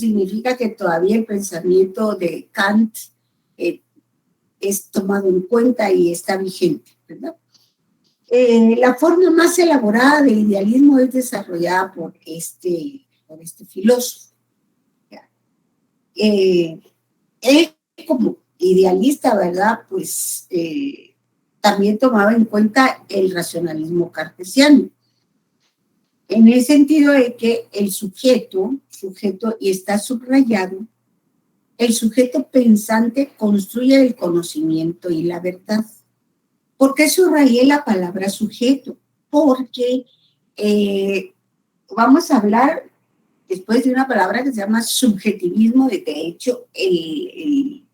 significa que todavía el pensamiento de Kant es tomado en cuenta y está vigente, ¿verdad? La forma más elaborada de idealismo es desarrollada por este filósofo. Él como idealista, ¿verdad? Pues también tomaba en cuenta el racionalismo cartesiano, en el sentido de que el sujeto, y está subrayado, el sujeto pensante construye el conocimiento y la verdad. ¿Por qué subrayé la palabra sujeto? Porque vamos a hablar después de una palabra que se llama subjetivismo. De hecho, el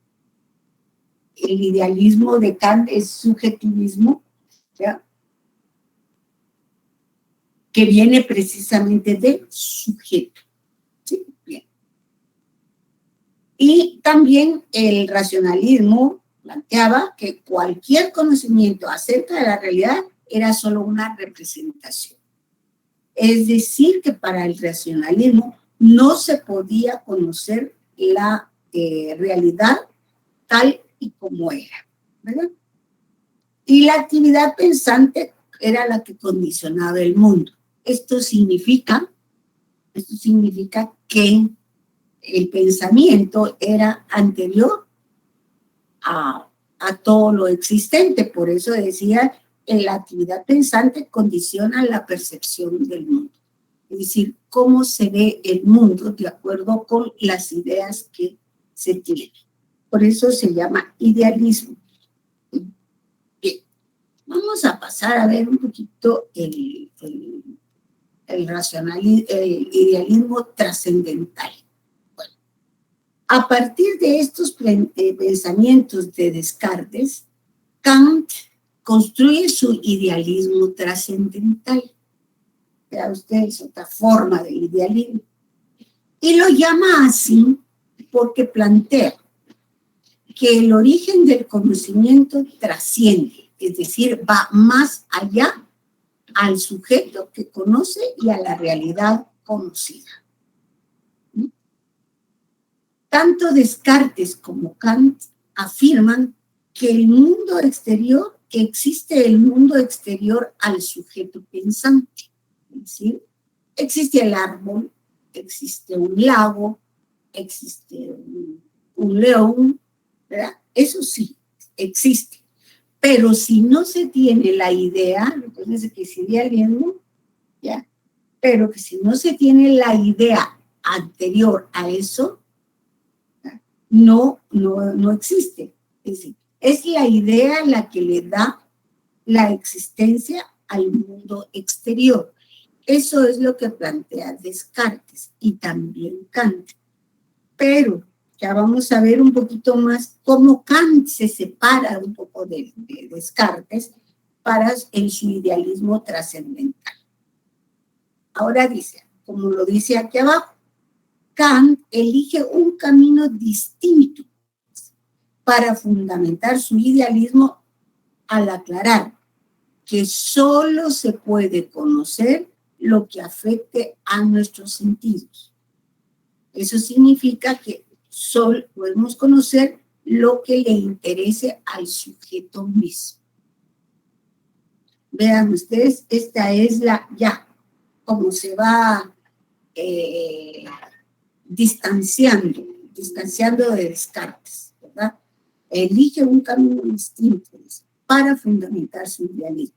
idealismo de Kant es subjetivismo, ¿ya? Que viene precisamente de sujeto. ¿Sí? Bien. Y también el racionalismo planteaba que cualquier conocimiento acerca de la realidad era solo una representación. Es decir, que para el racionalismo no se podía conocer la realidad tal y como era, ¿verdad? Y la actividad pensante era la que condicionaba el mundo. Esto significa que el pensamiento era anterior a todo lo existente. Por eso decía, la actividad pensante condiciona la percepción del mundo. Es decir, cómo se ve el mundo de acuerdo con las ideas que se tienen. Por eso se llama idealismo. Bien, vamos a pasar a ver un poquito el idealismo trascendental. Bueno, a partir de estos pensamientos de Descartes, Kant construye su idealismo trascendental. Vea ustedes, otra forma de idealismo. Y lo llama así porque plantea que el origen del conocimiento trasciende, es decir, va más allá al sujeto que conoce y a la realidad conocida. Tanto Descartes como Kant afirman que existe el mundo exterior al sujeto pensante. Es decir, existe el árbol, existe un lago, existe un león, ¿verdad? Eso sí, existe. Pero si no se tiene la idea, entonces que sería el mismo, ¿ya? Pero que si no se tiene la idea anterior a eso, no existe. Es decir, es la idea la que le da la existencia al mundo exterior. Eso es lo que plantea Descartes y también Kant. Pero ya vamos a ver un poquito más cómo Kant se separa un poco de Descartes en su idealismo trascendental. Ahora dice, como lo dice aquí abajo, Kant elige un camino distinto para fundamentar su idealismo al aclarar que solo se puede conocer lo que afecte a nuestros sentidos. Eso significa que solo podemos conocer lo que le interese al sujeto mismo. Vean ustedes, esta es como se va distanciando de Descartes, ¿verdad? Elige un camino distinto para fundamentar su idealismo.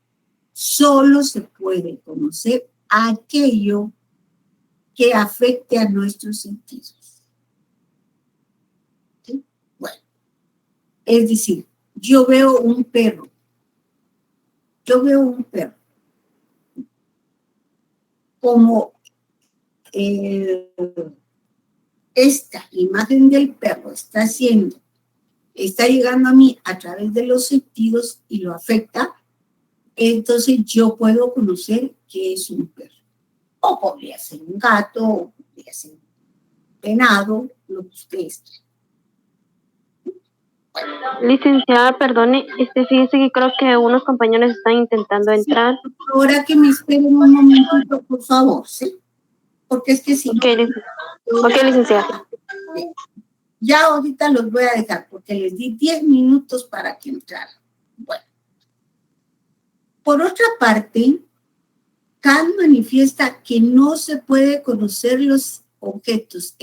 Solo se puede conocer aquello que afecte a nuestros sentidos. ¿Sí? Bueno, es decir, yo veo un perro. Como esta imagen del perro está llegando a mí a través de los sentidos y lo afecta, entonces yo puedo conocer que es un perro. O podría ser un gato, o podría ser un venado, lo que ustedes quieran. Licenciada, perdone, fíjese que creo que unos compañeros están intentando entrar. Ahora que me esperen un momentito, por favor, ¿sí? Porque es que si okay, no, Ok, licenciada. Ya ahorita los voy a dejar porque les di 10 minutos para que entraran. Bueno, por otra parte, Kant manifiesta que no se puede conocer los objetos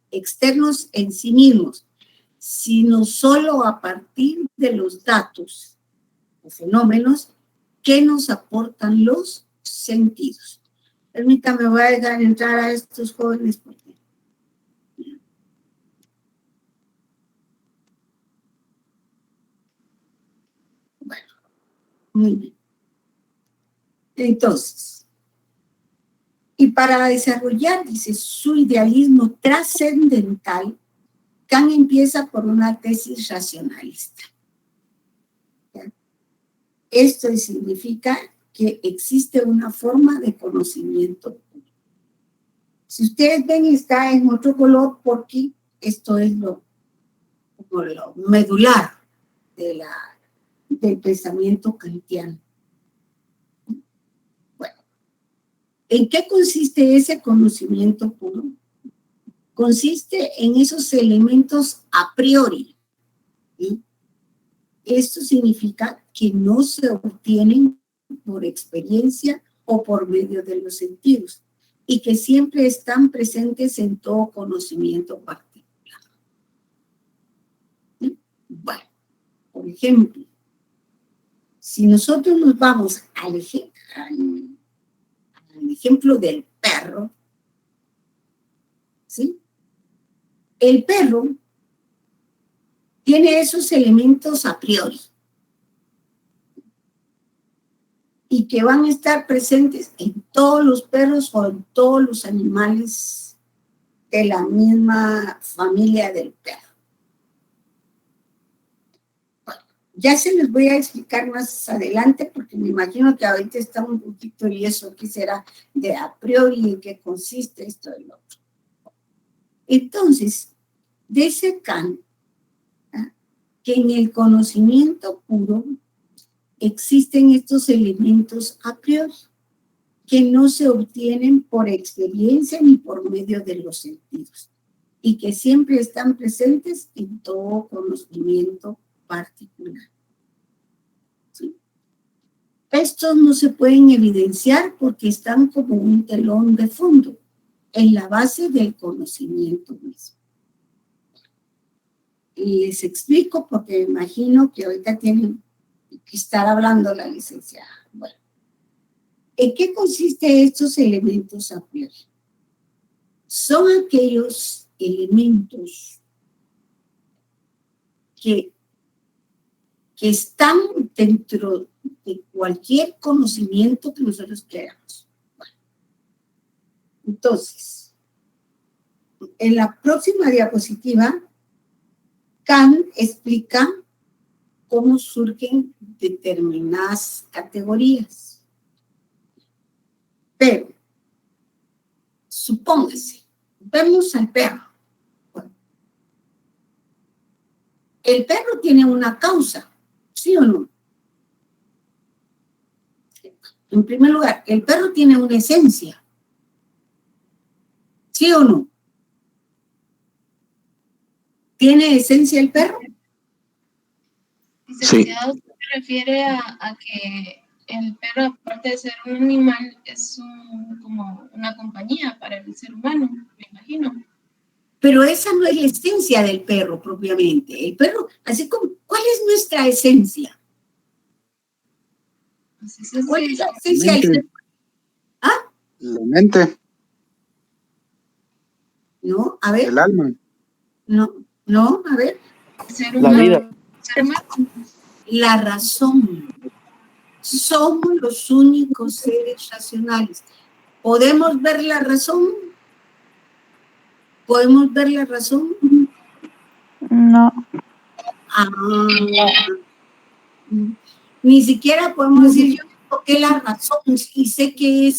externos en sí mismos, sino solo a partir de los datos o fenómenos que nos aportan los sentidos. Permítame, voy a dejar entrar a estos jóvenes porque... Bueno, muy bien. Entonces, y para desarrollar, dice, su idealismo trascendental, Kant empieza por una tesis racionalista. ¿Ya? Esto significa que existe una forma de conocimiento. Si ustedes ven, está en otro color porque esto es lo medular del pensamiento kantiano. Bueno, ¿en qué consiste ese conocimiento puro? Consiste en esos elementos a priori. ¿Sí? Esto significa que no se obtienen por experiencia o por medio de los sentidos y que siempre están presentes en todo conocimiento particular. ¿Sí? Bueno, por ejemplo, si nosotros nos vamos al ejemplo del perro, ¿sí? El perro tiene esos elementos a priori y que van a estar presentes en todos los perros o en todos los animales de la misma familia del perro. Bueno, ya se les voy a explicar más adelante porque me imagino que ahorita está un poquito y eso que será de a priori en qué consiste esto y lo otro. Entonces, dice Kant que en el conocimiento puro existen estos elementos a priori que no se obtienen por experiencia ni por medio de los sentidos y que siempre están presentes en todo conocimiento particular. ¿Sí? Estos no se pueden evidenciar porque están como un telón de fondo en la base del conocimiento mismo. Y les explico porque me imagino que ahorita tienen que estar hablando la licenciada. Bueno, ¿en qué consisten estos elementos a priori? Son aquellos elementos que están dentro de cualquier conocimiento que nosotros queramos. Bueno, entonces, en la próxima diapositiva, Kant explica cómo surgen determinadas categorías. Pero, supóngase, vemos al perro. Bueno, el perro tiene una causa, ¿sí o no? En primer lugar, el perro tiene una esencia, ¿sí o no? ¿Tiene esencia el perro? Licenciado, sí. Se refiere a que el perro, aparte de ser un animal, es como una compañía para el ser humano, me imagino. Pero esa no es la esencia del perro propiamente. El perro, así como, ¿cuál es nuestra esencia? ¿Cuál es la esencia del perro? ¿Ah? La mente. No, a ver. El alma. No, a ver. La vida. La razón. Somos los únicos seres racionales. ¿Podemos ver la razón? ¿Podemos ver la razón? No. Ni siquiera podemos decir, yo toqué la razón y sé que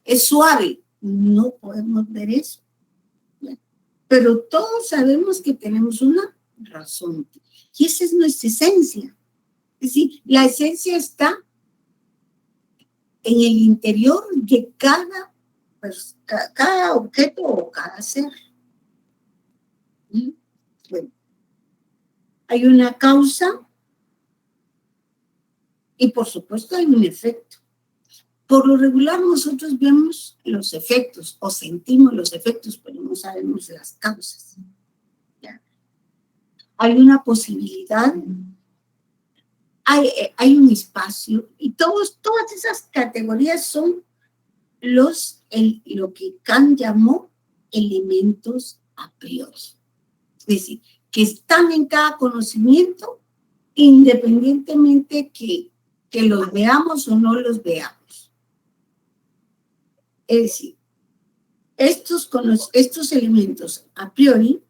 es suave. No podemos ver eso. Pero todos sabemos que tenemos una razón. Y esa es nuestra esencia. Es decir, la esencia está en el interior de cada pues, cada objeto o cada ser. Bueno, hay una causa y por supuesto hay un efecto. Por lo regular nosotros vemos los efectos o sentimos los efectos, pero no sabemos las causas. ¿Ya? Hay una posibilidad, hay un espacio y todas esas categorías son lo que Kant llamó elementos a priori. Es decir, que están en cada conocimiento independientemente que los veamos o no los veamos. Es decir, estos elementos a priori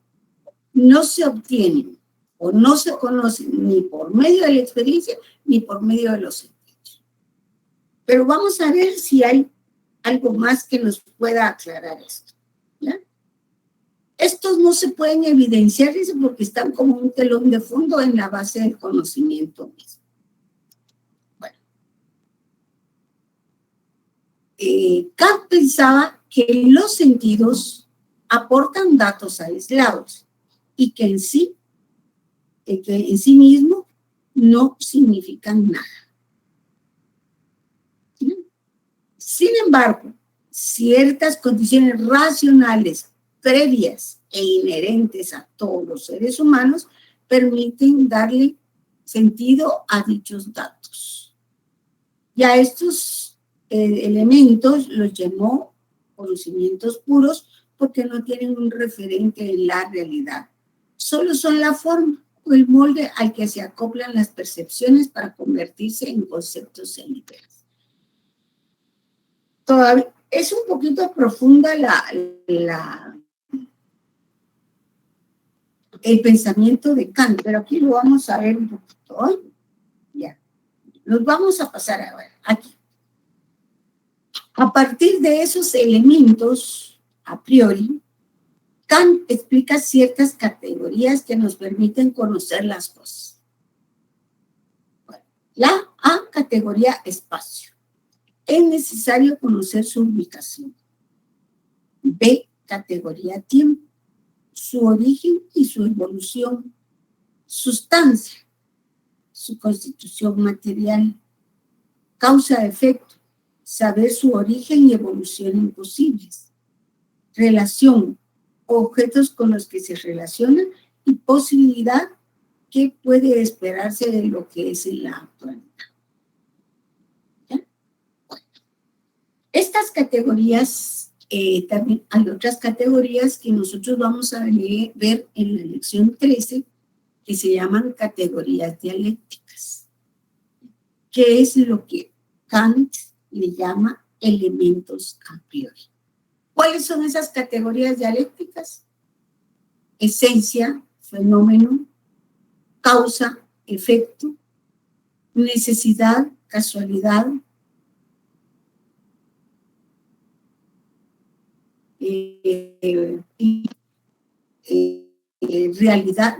no se obtienen o no se conocen ni por medio de la experiencia ni por medio de los sentidos. Pero vamos a ver si hay algo más que nos pueda aclarar esto. ¿Ya? Estos no se pueden evidenciar porque están como un telón de fondo en la base del conocimiento mismo. Bueno. Kant pensaba que los sentidos aportan datos aislados y que en sí mismo no significan nada. ¿Sí? Sin embargo, ciertas condiciones racionales previas e inherentes a todos los seres humanos permiten darle sentido a dichos datos. Y a estos elementos los llamó conocimientos puros porque no tienen un referente en la realidad. Solo son la forma o el molde al que se acoplan las percepciones para convertirse en conceptos enteros. Todavía es un poquito profunda el pensamiento de Kant, pero aquí lo vamos a ver un poquito hoy. Ya. Nos vamos a pasar a ver aquí. A partir de esos elementos a priori, Kant explica ciertas categorías que nos permiten conocer las cosas. Bueno, la A categoría espacio. Es necesario conocer su ubicación. B categoría tiempo. Su origen y su evolución. Sustancia. Su constitución material. Causa-efecto. Saber su origen y evolución imposibles. Relación. Objetos con los que se relacionan y posibilidad que puede esperarse de lo que es en la actualidad. ¿Ya? Bueno, estas categorías, también hay otras categorías que nosotros vamos a ver en la lección 13 que se llaman categorías dialécticas, que es lo que Kant le llama elementos a priori. ¿Cuáles son esas categorías dialécticas? Esencia, fenómeno, causa, efecto, necesidad, casualidad,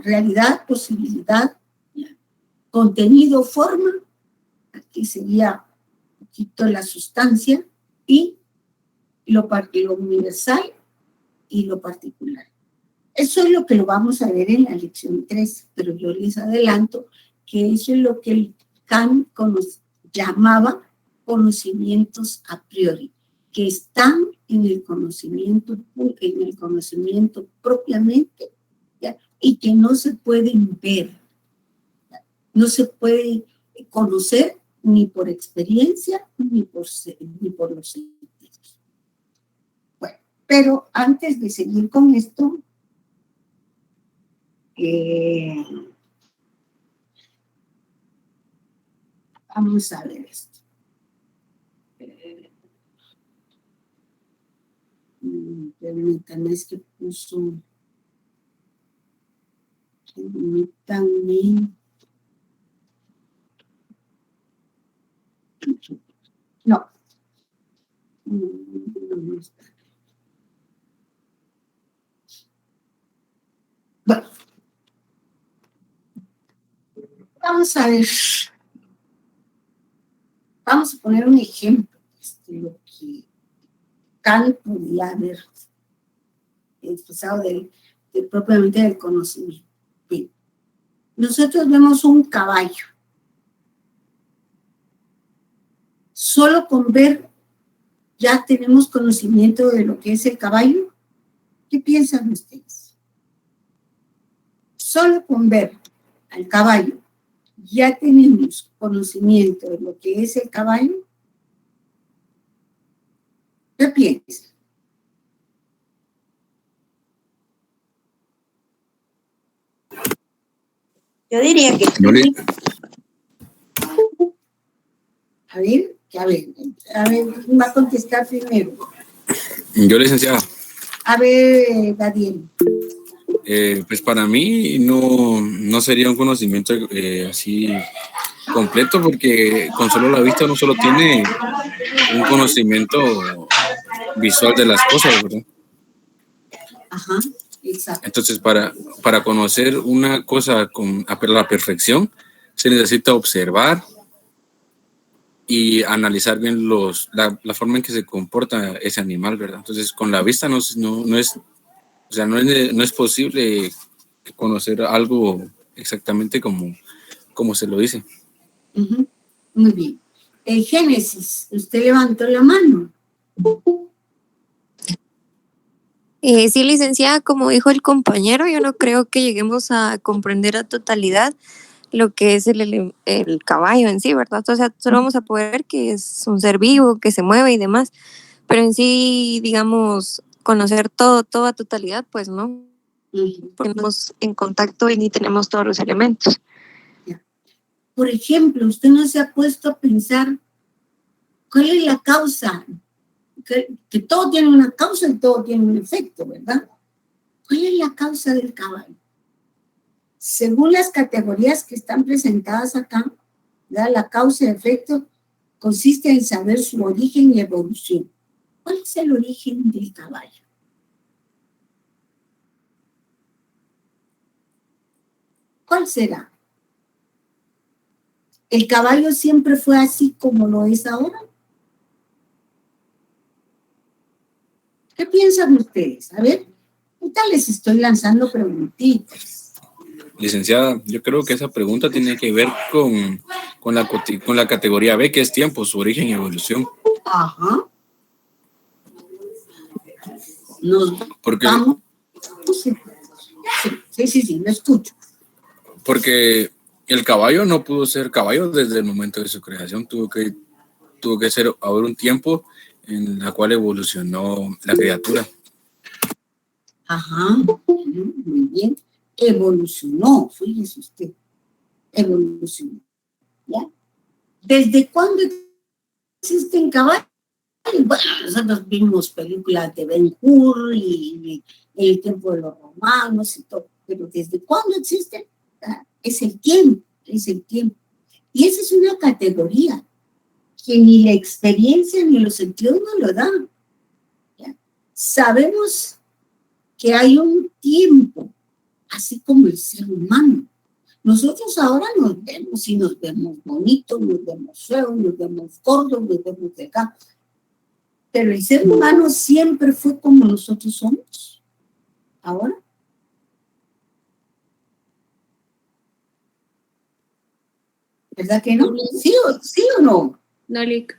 realidad, posibilidad, contenido, forma, aquí sería un poquito la sustancia, y lo universal y lo particular. Eso es lo que lo vamos a ver en la lección 3, pero yo les adelanto que eso es lo que Kant llamaba conocimientos a priori, que están en el conocimiento propiamente, ¿ya? Y que no se pueden ver, ¿ya? No se puede conocer ni por experiencia ni por los sentidos. Bueno, pero antes de seguir con esto, vamos a ver esto. Permítanme, es que puso. Permítanme. No. No está. Bueno. Vamos a ver. Vamos a poner un ejemplo de lo que Kant podía haber expresado propiamente del conocimiento. Bien. Nosotros vemos un caballo. Solo con ver ya tenemos conocimiento de lo que es el caballo. ¿Qué piensan ustedes? Solo con ver al caballo ya tenemos conocimiento de lo que es el caballo. ¿Qué piensan? Yo diría que No le- sí. A ver, va a contestar primero. Yo, licenciada, A ver, Daniel. pues para mí no sería un conocimiento así completo, porque con solo la vista uno solo tiene un conocimiento visual de las cosas, ¿verdad? Ajá, exacto. Entonces, para conocer una cosa a la perfección, se necesita observar y analizar bien la forma en que se comporta ese animal, ¿verdad? Entonces, con la vista no es posible conocer algo exactamente como se lo dice. Uh-huh. Muy bien. El Génesis, usted levantó la mano. Sí, licenciada, como dijo el compañero, yo no creo que lleguemos a comprender a totalidad lo que es el caballo en sí, ¿verdad? O sea, solo vamos a poder ver que es un ser vivo, que se mueve y demás, pero en sí, digamos, conocer todo a totalidad, pues no, porque estamos en contacto y ni tenemos todos los elementos. Por ejemplo, usted no se ha puesto a pensar cuál es la causa, que todo tiene una causa y todo tiene un efecto, ¿verdad? ¿Cuál es la causa del caballo? Según las categorías que están presentadas acá, ¿verdad? La causa y efecto consiste en saber su origen y evolución. ¿Cuál es el origen del caballo? ¿Cuál será? ¿El caballo siempre fue así como lo es ahora? ¿Qué piensan ustedes? A ver, ahorita les estoy lanzando preguntitas. Licenciada, yo creo que esa pregunta tiene que ver con la categoría B, que es tiempo, su origen y evolución. Ajá. Nos Porque, vamos. Sí, lo escucho. porque el caballo no pudo ser caballo desde el momento de su creación, tuvo que haber un tiempo en la cual evolucionó la criatura. Ajá, muy bien. Evolucionó, fíjese usted. Evolucionó. ¿Ya? ¿Desde cuándo existen caballos? Bueno, nosotros vimos películas de Ben-Hur y el tiempo de los romanos y todo, pero ¿desde cuándo existen? Es el tiempo. Y esa es una categoría que ni la experiencia ni los sentidos nos lo dan. ¿Ya? Sabemos que hay un tiempo, así como el ser humano. Nosotros ahora nos vemos y nos vemos bonitos, nos vemos feos, nos vemos gordos, nos vemos delgados. Pero el ser humano siempre fue como nosotros somos. Ahora. ¿Verdad que no? ¿Sí o no? No, Lic.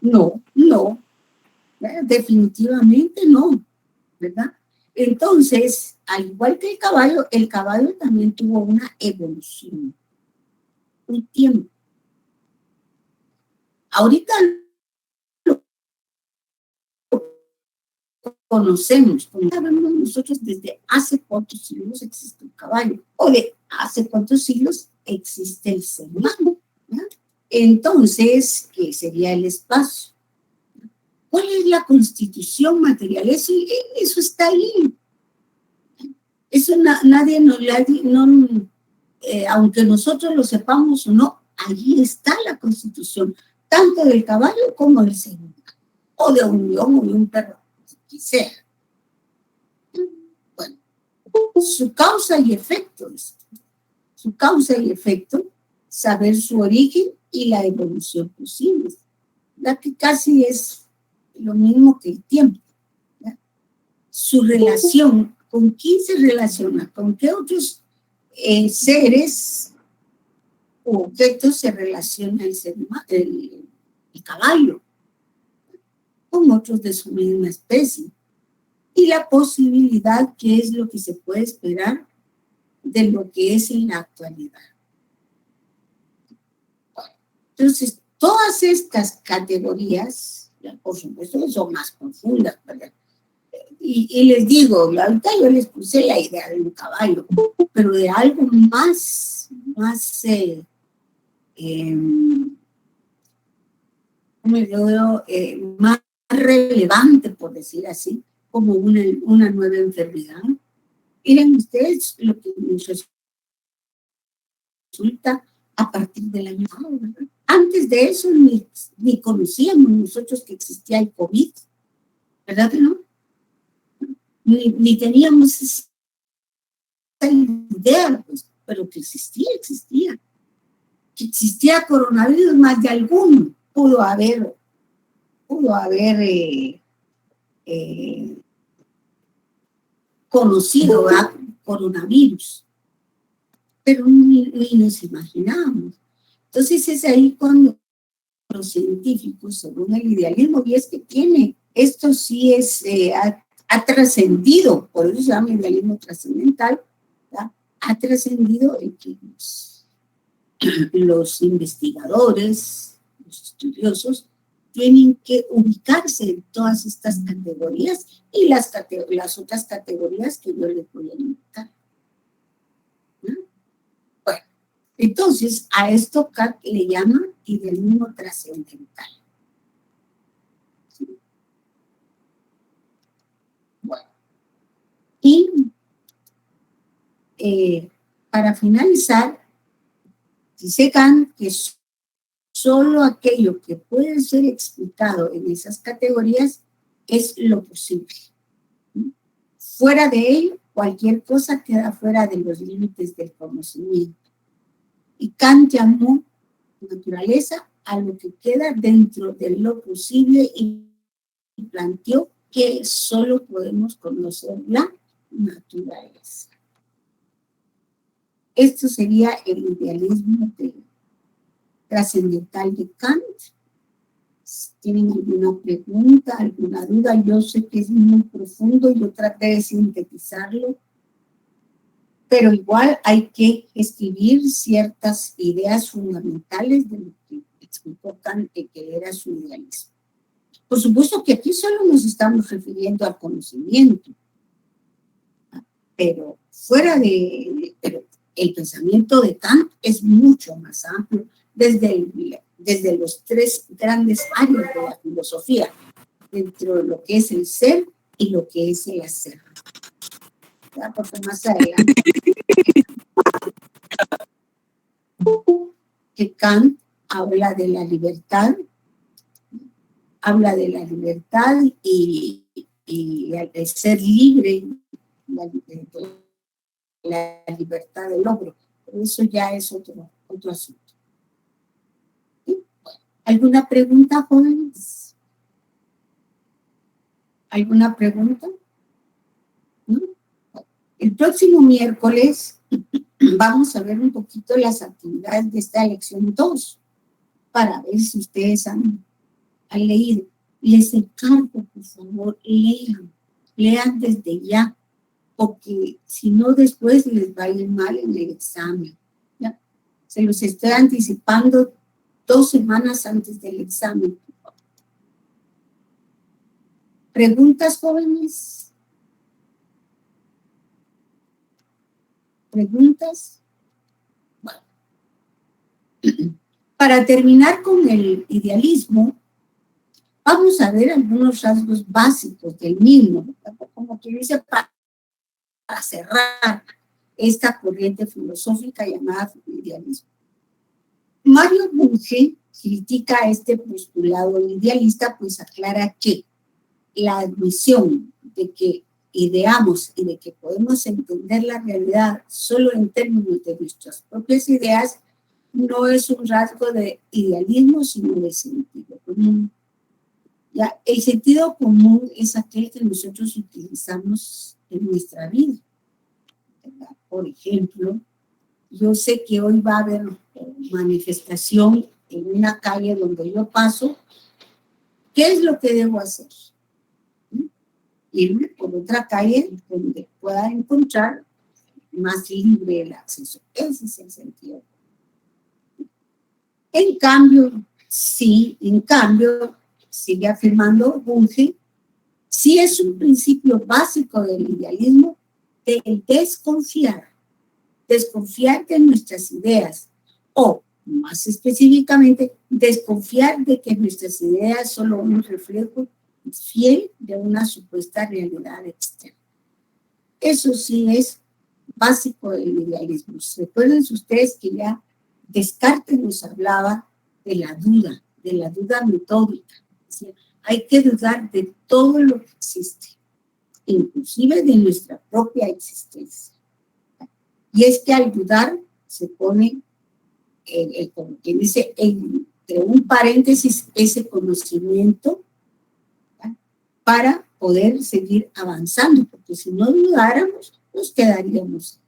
No. Definitivamente no. ¿Verdad? Entonces, al igual que el caballo también tuvo una evolución, un tiempo. Ahorita lo conocemos, sabemos nosotros desde hace cuántos siglos existe un caballo, o de hace cuántos siglos existe el ser humano. ¿Ya? Entonces, ¿qué sería el espacio? ¿Cuál es la constitución material? Eso está ahí. Eso nadie nos aunque nosotros lo sepamos o no, allí está la constitución, tanto del caballo como del ser humano, o de un león o de un perro, que sea. Bueno, su causa y efecto, saber su origen y la evolución posible, la que casi es lo mismo que el tiempo. ¿Ya? Su relación, ¿con quién se relaciona? ¿Con qué otros seres u objetos se relaciona el caballo? Con otros de su misma especie. Y la posibilidad, que es lo que se puede esperar de lo que es en la actualidad. Entonces, todas estas categorías, por supuesto, son más profundas, ¿verdad? Y les digo, ahorita yo les puse la idea de un caballo, pero de algo más más relevante, por decir así, como una nueva enfermedad. Miren ustedes lo que nos resulta a partir del año pasado, ¿verdad? Antes de eso ni conocíamos nosotros que existía el COVID, ¿verdad que no? Ni teníamos esa idea, pues, pero que existía. Que existía coronavirus, más de alguno pudo haber conocido, ¿verdad? Coronavirus, pero ni nos imaginábamos. Entonces es ahí cuando los científicos, según el idealismo, y es que tiene, esto sí es, ha trascendido, por eso se llama idealismo trascendental, ¿verdad? Ha trascendido el que los investigadores, los estudiosos, tienen que ubicarse en todas estas categorías y las otras categorías que yo les voy a indicar. ¿No? Bueno, entonces a esto Kant le llama idealismo trascendental. ¿Sí? Bueno, y para finalizar, dice Kant que solo aquello que puede ser explicado en esas categorías es lo posible. Fuera de ello, cualquier cosa queda fuera de los límites del conocimiento. Y Kant llamó naturaleza a lo que queda dentro de lo posible y planteó que solo podemos conocer la naturaleza. Esto sería el idealismo trascendental de Kant. ¿Tienen alguna pregunta, alguna duda? Yo sé que es muy profundo, yo traté de sintetizarlo, pero igual hay que escribir ciertas ideas fundamentales de lo que explicó Kant, que era su idealismo. Por supuesto que aquí solo nos estamos refiriendo al conocimiento, pero fuera de el pensamiento de Kant es mucho más amplio, desde los tres grandes áreas de la filosofía, dentro de lo que es el ser y lo que es el hacer. ¿Ya? Porque más adelante que Kant habla de la libertad y el ser libre, la libertad del hombre. Pero eso ya es otro asunto. ¿Alguna pregunta, jóvenes? ¿Alguna pregunta? ¿No? El próximo miércoles vamos a ver un poquito las actividades de esta lección 2 para ver si ustedes han leído. Les encargo, por favor, lean desde ya, porque si no después les va a ir mal en el examen. ¿Ya? Se los estoy anticipando 2 semanas antes del examen. ¿Preguntas, jóvenes? ¿Preguntas? Bueno. Para terminar con el idealismo, vamos a ver algunos rasgos básicos del mismo, como que dice, para cerrar esta corriente filosófica llamada idealismo. Mario Bunge critica este postulado idealista, pues aclara que la admisión de que ideamos y de que podemos entender la realidad solo en términos de nuestras propias ideas no es un rasgo de idealismo, sino de sentido común. Ya, el sentido común es aquel que nosotros utilizamos en nuestra vida, ¿verdad? Por ejemplo, yo sé que hoy va a haber manifestación en una calle donde yo paso. ¿Qué es lo que debo hacer? Irme por otra calle donde pueda encontrar más libre el acceso. Ese es el sentido. En cambio, sigue afirmando Bunge, sí es un principio básico del idealismo de desconfiar de nuestras ideas, o más específicamente, desconfiar de que nuestras ideas son solo un reflejo fiel de una supuesta realidad externa. Eso sí es básico del idealismo. Recuerden ustedes que ya Descartes nos hablaba de la duda metódica. ¿Sí? Hay que dudar de todo lo que existe, inclusive de nuestra propia existencia. Y es que al dudar se pone, como quien dice, entre un paréntesis, ese conocimiento, ¿verdad? Para poder seguir avanzando, porque si no dudáramos, nos quedaríamos.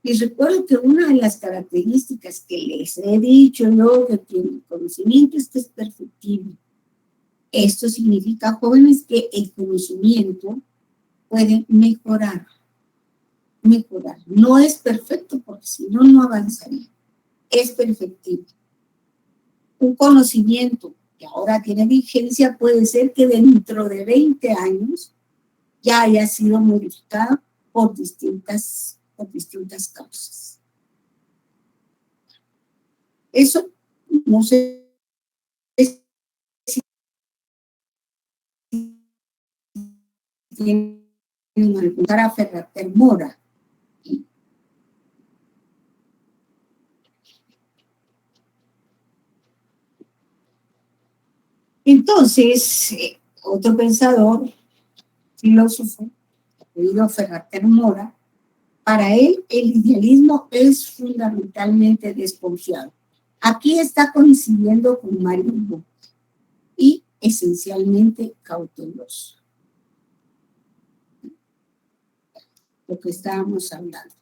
Y recuerdo que una de las características que les he dicho yo, de que el conocimiento es perfectible. Esto significa, jóvenes, que el conocimiento puede mejorar. No es perfecto porque si no, no avanzaría. Es perfectible. Un conocimiento que ahora tiene vigencia puede ser que dentro de 20 años ya haya sido modificado por distintas causas. Eso no sé si tienen alguna Ferrater Mora. Entonces, otro pensador, filósofo, apellido Ferrater Mora, para él el idealismo es fundamentalmente desconfiado. Aquí está coincidiendo con Mario Bunge y esencialmente cauteloso. Lo que estábamos hablando.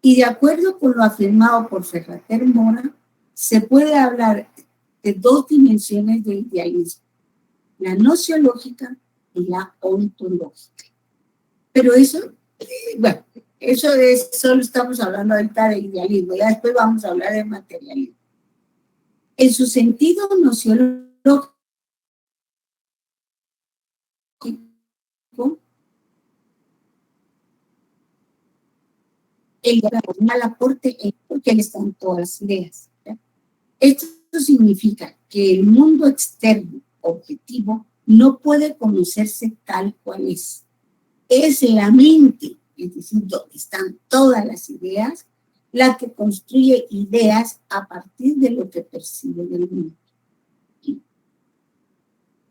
Y de acuerdo con lo afirmado por Ferrater Mora, se puede hablar de dos dimensiones del idealismo, la nociológica y la ontológica. Pero eso, bueno, eso es, solo estamos hablando ahorita de idealismo, ya después vamos a hablar de materialismo. En su sentido nociológico, el mal aporte porque él está en todas las ideas. ¿Ya? Esto significa que el mundo externo objetivo no puede conocerse tal cual es. Es la mente, es decir, donde están todas las ideas, la que construye ideas a partir de lo que percibe del mundo.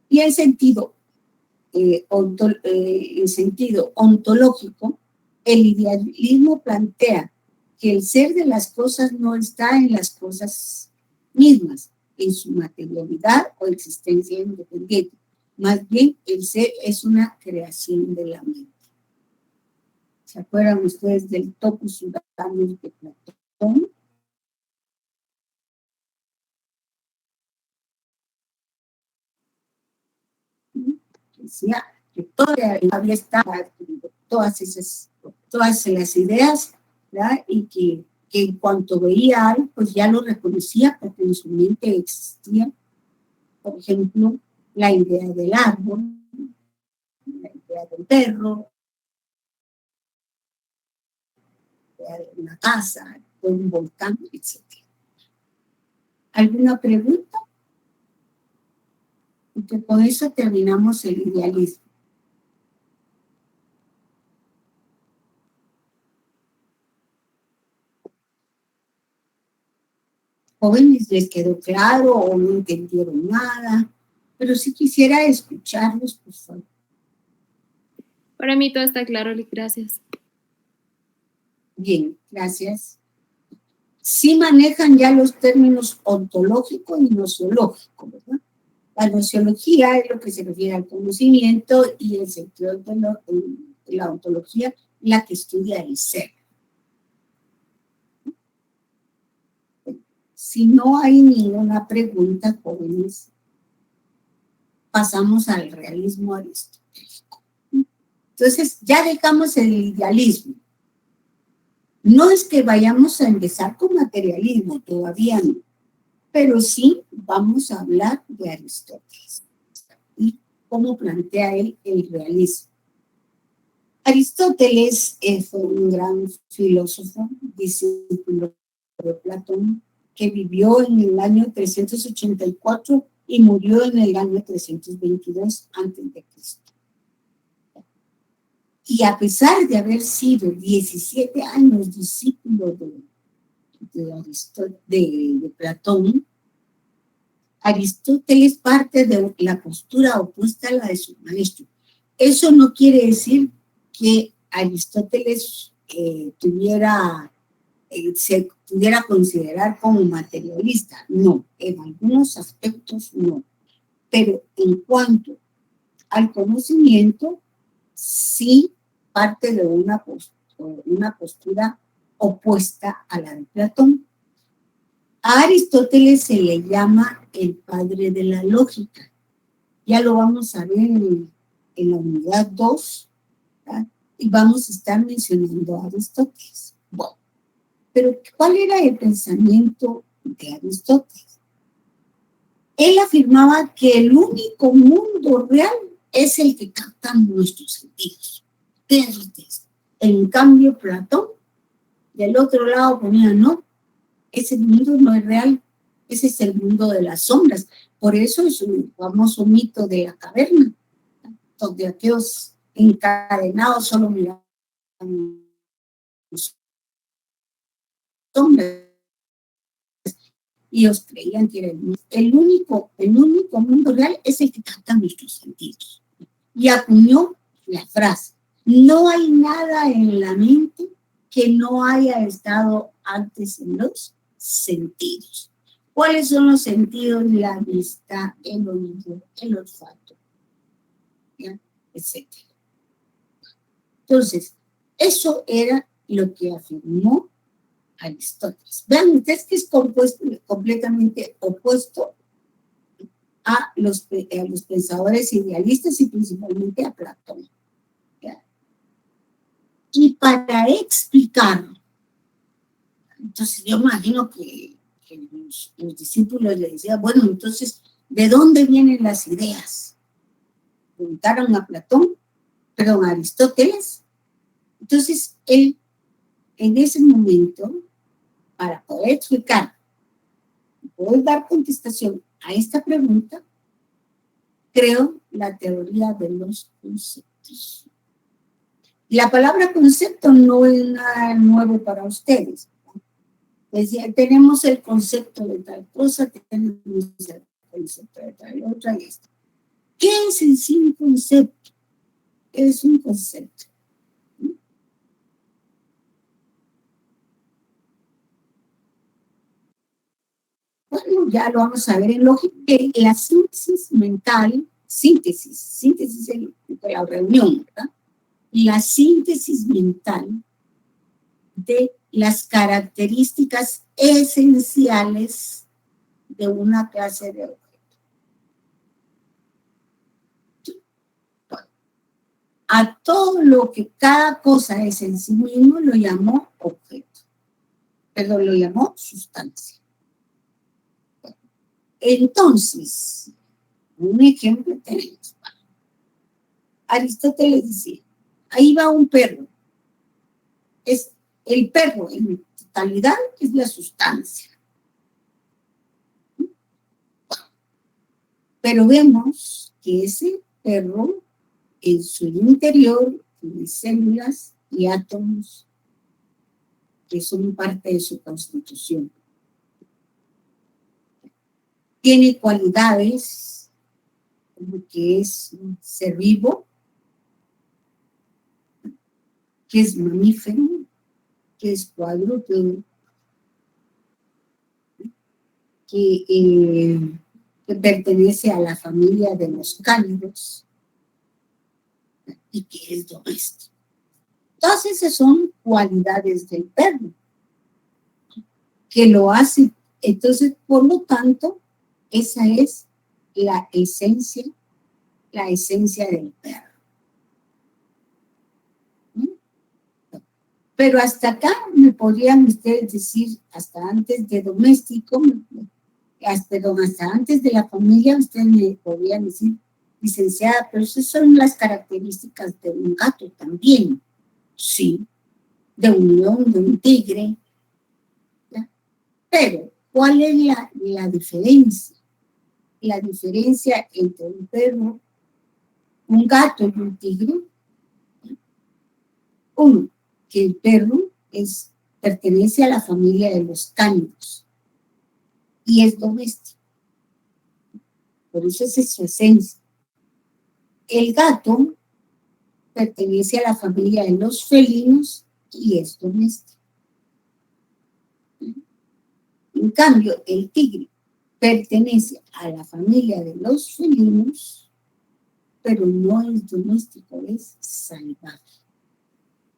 Y en sentido ontológico, el idealismo plantea que el ser de las cosas no está en las cosas mismas, en su materialidad o existencia independiente. Más bien, el ser es una creación de la mente. ¿Se acuerdan ustedes del topos uranus de Platón? Decía que todavía había estado todas las ideas, ¿verdad? Y que en cuanto veía algo, pues ya lo reconocía porque en su mente existía, por ejemplo, la idea del árbol, la idea del perro, la idea de una casa, de un volcán, etc. ¿Alguna pregunta? Porque con eso terminamos el idealismo. Jóvenes, ¿les quedó claro o no entendieron nada? Pero si quisiera escucharlos, por favor. Para mí todo está claro, gracias. Bien, gracias. Sí manejan ya los términos ontológico y nociológico, ¿verdad? La nociología es lo que se refiere al conocimiento y el sentido de la ontología, la que estudia el ser. Si no hay ninguna pregunta, jóvenes, pasamos al realismo aristotélico. Entonces, ya dejamos el idealismo. No es que vayamos a empezar con materialismo, todavía no, pero sí vamos a hablar de Aristóteles y cómo plantea él el realismo. Aristóteles fue un gran filósofo, discípulo de Platón, que vivió en el año 384 y murió en el año 322 a.C. Y a pesar de haber sido 17 años discípulo de Platón, Aristóteles parte de la postura opuesta a la de su maestro. Eso no quiere decir que Aristóteles se pudiera considerar como materialista. No, en algunos aspectos no. Pero en cuanto al conocimiento, sí parte de una postura opuesta a la de Platón. A Aristóteles se le llama el padre de la lógica. Ya lo vamos a ver en la unidad 2, ¿verdad? Y vamos a estar mencionando a Aristóteles. Bueno, pero ¿cuál era el pensamiento de Aristóteles? Él afirmaba que el único mundo real es el que captan nuestros sentidos. Fíjense ustedes. En cambio, Platón, del otro lado ponía, no, ese mundo no es real, ese es el mundo de las sombras. Por eso es un famoso mito de la caverna, donde aquellos encadenados solo miraban sombras. Y ellos creían que era el único mundo real es el que capta nuestros sentidos. Y acuñó la frase: no hay nada en la mente que no haya estado antes en los sentidos. ¿Cuáles son los sentidos? La vista, el oído, el olfato, ¿ya? Etcétera. Entonces, eso era lo que afirmó Aristóteles. Vean ustedes que es completamente opuesto a los pensadores idealistas y principalmente a Platón. ¿Ya? Y para explicarlo, entonces yo imagino que los discípulos le decían, bueno, entonces, ¿de dónde vienen las ideas? Preguntaron a a Aristóteles. Entonces, él, en ese momento, para poder explicar, poder dar contestación a esta pregunta, creó la teoría de los conceptos. La palabra concepto no es nada nuevo para ustedes. Decía, tenemos el concepto de tal cosa, tenemos el concepto de tal otra y esto. ¿Qué es en sí un concepto? Es un concepto. Bueno, ya lo vamos a ver en lógica. La síntesis mental, síntesis de la reunión, ¿verdad? La síntesis mental de las características esenciales de una clase de objeto. A todo lo que cada cosa es en sí mismo lo llamó objeto, pero lo llamó sustancia. Entonces, un ejemplo tenemos. Aristóteles decía, ahí va un perro. Es el perro en totalidad es la sustancia. Pero vemos que ese perro en su interior tiene células y átomos que son parte de su constitución. Tiene cualidades como que es un ser vivo, que es mamífero, que es cuadrúpedo, que que pertenece a la familia de los cánidos y que es doméstico. Todas esas son cualidades del perro que lo hace. Entonces, por lo tanto, esa es la esencia del perro. Pero hasta acá me podrían ustedes decir, hasta antes de doméstico, hasta antes de la familia, ustedes me podrían decir, licenciada, pero esas son las características de un gato también. Sí, de un león, de un tigre. ¿Ya? Pero, ¿cuál es la diferencia? La diferencia entre un perro, un gato y un tigre. Uno, que el perro pertenece a la familia de los cánidos y es doméstico. Por eso esa es su esencia. El gato pertenece a la familia de los felinos y es doméstico. En cambio, el tigre pertenece a la familia de los felinos, pero no es doméstico, es salvaje.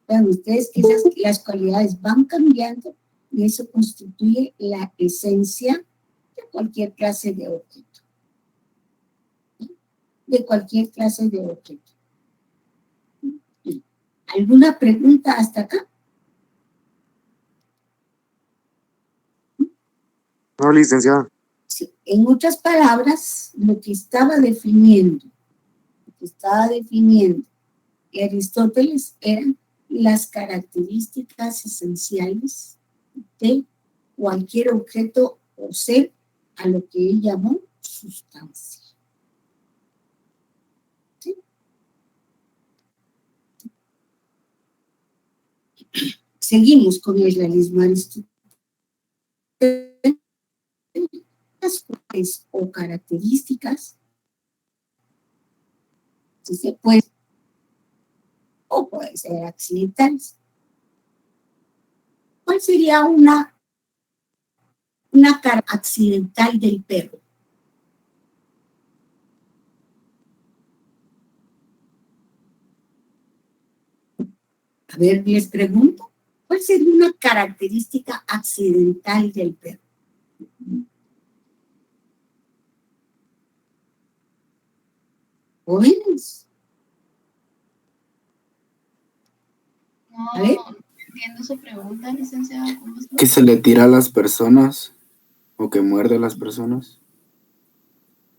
Vean ustedes que las cualidades van cambiando y eso constituye la esencia de cualquier clase de objeto. De cualquier clase de objeto. ¿Alguna pregunta hasta acá? No, licenciada. Sí. En otras palabras, lo que estaba definiendo Aristóteles eran las características esenciales de cualquier objeto o ser a lo que él llamó sustancia. ¿Sí? Seguimos con el realismo aristotélico. Las cualidades o características se pueden o pueden ser accidentales. ¿Cuál sería una cara accidental del perro? A ver, les pregunto, ¿cuál sería una característica accidental del perro? Jóvenes. No, A ver. entiendo su pregunta, licenciada. ¿Cómo está? ¿Que se le tira a las personas o que muerde a las personas?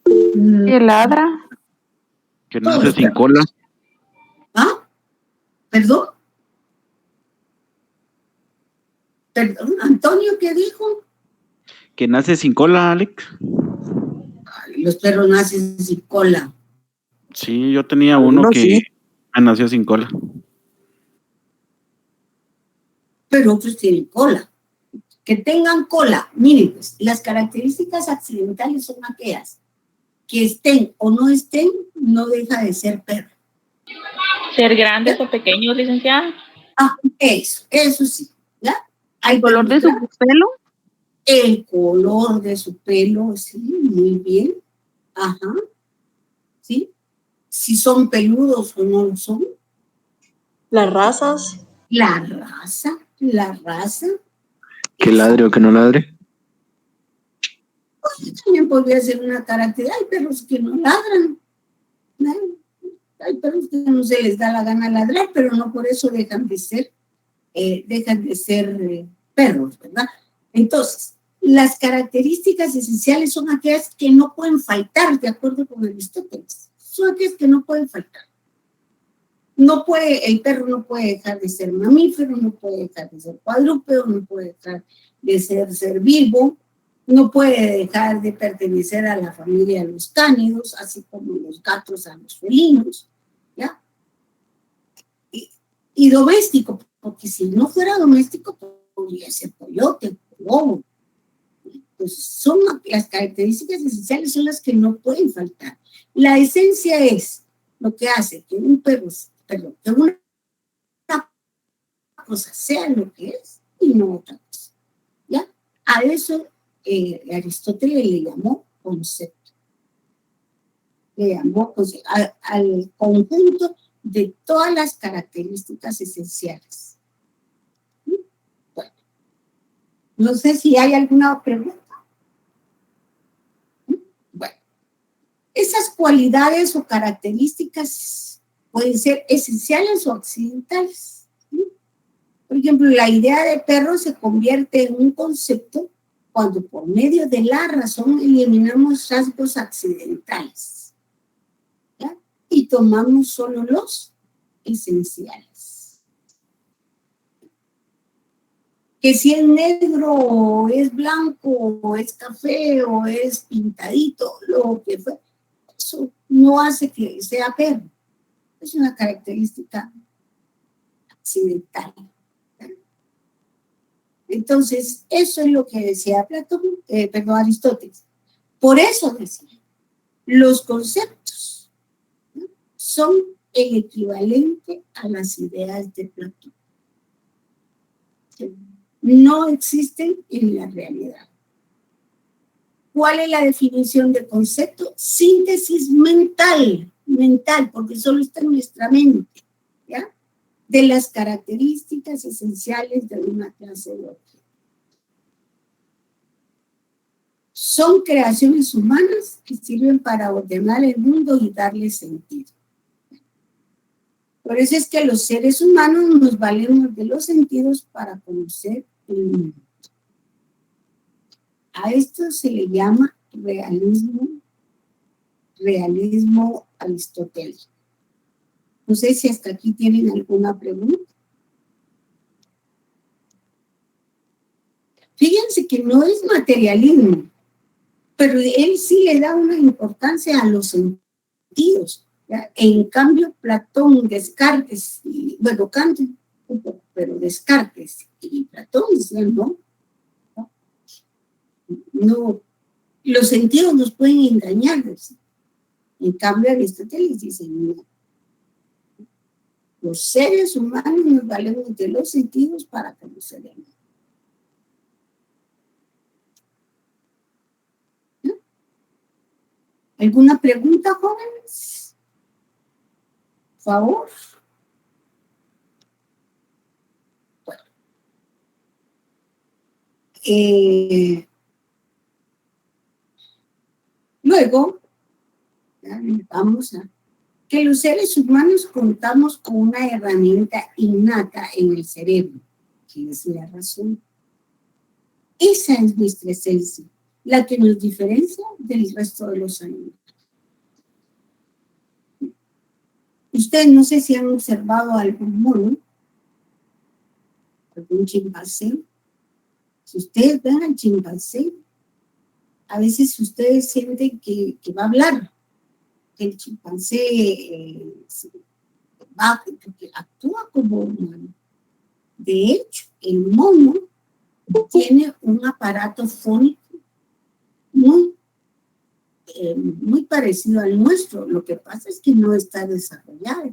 ¿Que ladra? Que nace sin cola. ¿Ah? ¿Perdón? ¿Perdón? ¿Antonio qué dijo? Que nace sin cola, Alex. Ay, los perros nacen sin cola. Sí, yo tenía uno Algunos que sí. nació sin cola. Pero otros tienen cola. Que tengan cola. Miren, pues, las características accidentales son aquellas que estén o no estén, no deja de ser perro. ¿Ser grandes o pequeños, licenciada? Ah, eso sí. ¿Ya? ¿El color de su pelo? El color de su pelo, sí, muy bien. Ajá. ¿Sí? Si son peludos o no lo son. Las razas. La raza. ¿Que ladre o que no ladre? Pues también podría ser una característica. Hay perros que no ladran. ¿No? Hay perros que no se les da la gana ladrar, pero no por eso dejan de ser perros, ¿verdad? Entonces, las características esenciales son aquellas que no pueden faltar, de acuerdo con Aristóteles. Son aquellas que no pueden faltar. El perro no puede dejar de ser mamífero, no puede dejar de ser cuadrúpedo, no puede dejar de ser vivo, no puede dejar de pertenecer a la familia de los cánidos, así como los gatos a los felinos, ¿ya? Y doméstico, porque si no fuera doméstico, podría ser coyote, lobo. Pues son las características esenciales, son las que no pueden faltar. La esencia es lo que hace que un perro, que una cosa sea lo que es y no otra cosa. ¿Ya? A eso Aristóteles le llamó concepto. le llamó al conjunto de todas las características esenciales. Bueno, no sé si hay alguna pregunta. Bueno, esas cualidades o características pueden ser esenciales o accidentales. Por ejemplo, la idea de perro se convierte en un concepto cuando por medio de la razón eliminamos rasgos accidentales, ¿ya? Y tomamos solo los esenciales. Que si es negro o es blanco o es café o es pintadito, lo que fue, eso no hace que sea perro. Es una característica accidental. Entonces, eso es lo que decía Aristóteles. Por eso decía, los conceptos, ¿no?, son el equivalente a las ideas de Platón. No existen en la realidad. ¿Cuál es la definición de concepto? Síntesis mental, porque solo está en nuestra mente, ¿ya?, de las características esenciales de una clase de objeto. Son creaciones humanas que sirven para ordenar el mundo y darle sentido. Por eso es que los seres humanos nos valemos de los sentidos para conocer el mundo. A esto se le llama realismo aristotélico. No sé si hasta aquí tienen alguna pregunta. Fíjense que no es materialismo, pero él sí le da una importancia a los sentidos, ¿ya? En cambio, Platón, Descartes, Kant un poco, pero Descartes y Platón decían no, los sentidos nos pueden engañar. En cambio, Aristóteles dice no. Los seres humanos nos valemos de los sentidos para conocer el mundo. ¿No? ¿Alguna pregunta, jóvenes? Por favor. Bueno. Luego, vamos a que los seres humanos contamos con una herramienta innata en el cerebro, que es la razón. Esa es nuestra esencia, la que nos diferencia del resto de los animales. Ustedes no sé si han observado algún mono, algún chimpancé. Si ustedes ven al chimpancé, a veces ustedes sienten que va a hablar. El chimpancé actúa como humano. De hecho, el mono tiene un aparato fónico muy parecido al nuestro. Lo que pasa es que no está desarrollado.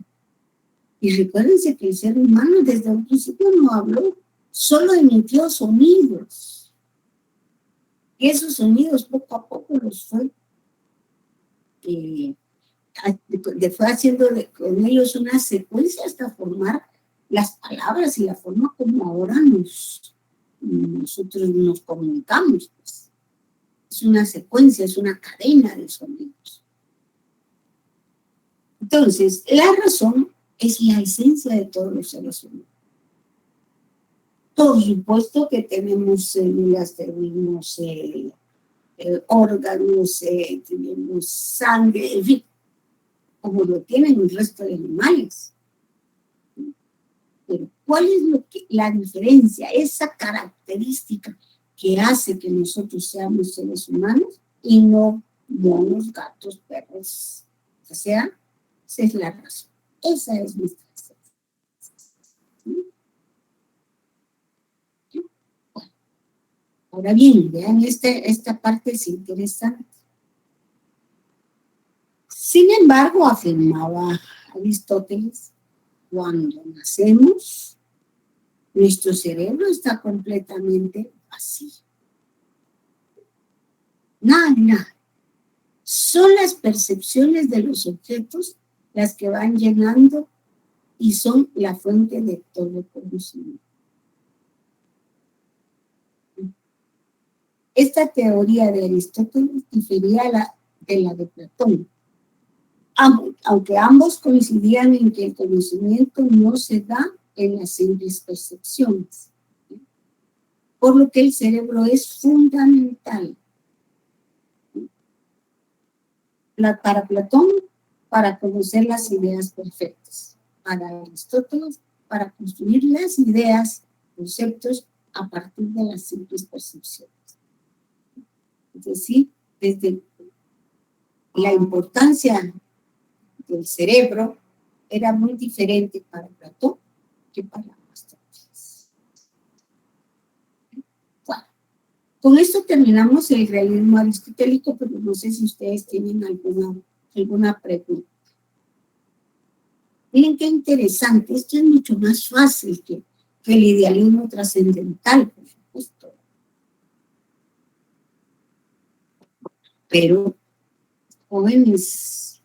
Y recuérdense que el ser humano desde un principio no habló, solo emitió sonidos. Y esos sonidos poco a poco los fue haciendo con ellos una secuencia hasta formar las palabras y la forma como ahora nosotros nos comunicamos. Pues. Es una secuencia, es una cadena de sonidos. Entonces, la razón es la esencia de todos los seres humanos. Por supuesto que tenemos células, tenemos órganos, tenemos sangre, en fin, como lo tienen el resto de animales. Pero ¿cuál es la diferencia, esa característica que hace que nosotros seamos seres humanos y no monos, gatos, perros? O sea, esa es la razón. Esa es nuestra esencia. Bueno, ahora bien, vean, esta parte es interesante. Sin embargo, afirmaba Aristóteles, cuando nacemos, nuestro cerebro está completamente vacío. Nada. Son las percepciones de los objetos las que van llenando y son la fuente de todo conocimiento. Esta teoría de Aristóteles difería de la de Platón, aunque ambos coincidían en que el conocimiento no se da en las simples percepciones, por lo que el cerebro es fundamental. Para Platón, para conocer las ideas perfectas. Para Aristóteles, para construir las ideas, conceptos a partir de las simples percepciones. Es decir, desde la importancia del cerebro era muy diferente para Platón que para Aristóteles. Bueno, con esto terminamos el realismo aristotélico, pero no sé si ustedes tienen alguna pregunta. Miren qué interesante, esto es mucho más fácil que el idealismo trascendental, por supuesto. Pero, jóvenes,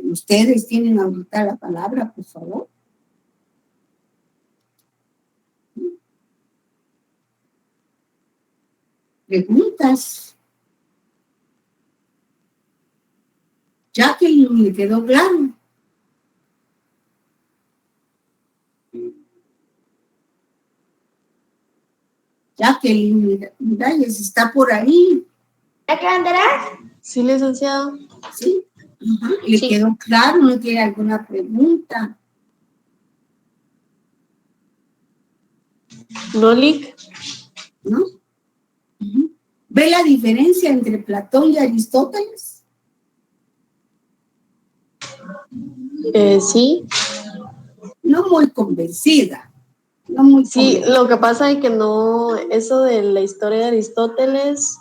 ustedes tienen ahorita la palabra, por favor. Preguntas. Jacqueline, ¿le quedó claro? Jacqueline Miralles está por ahí. ¿Ya que Andrés? Sí, licenciado. Sí. Ajá. ¿Le quedó claro? ¿No tiene alguna pregunta? ¿No, Lic? ¿No? ¿Ve la diferencia entre Platón y Aristóteles? Sí. No muy convencida. No muy sí, convencida. Lo que pasa es que no, eso de la historia de Aristóteles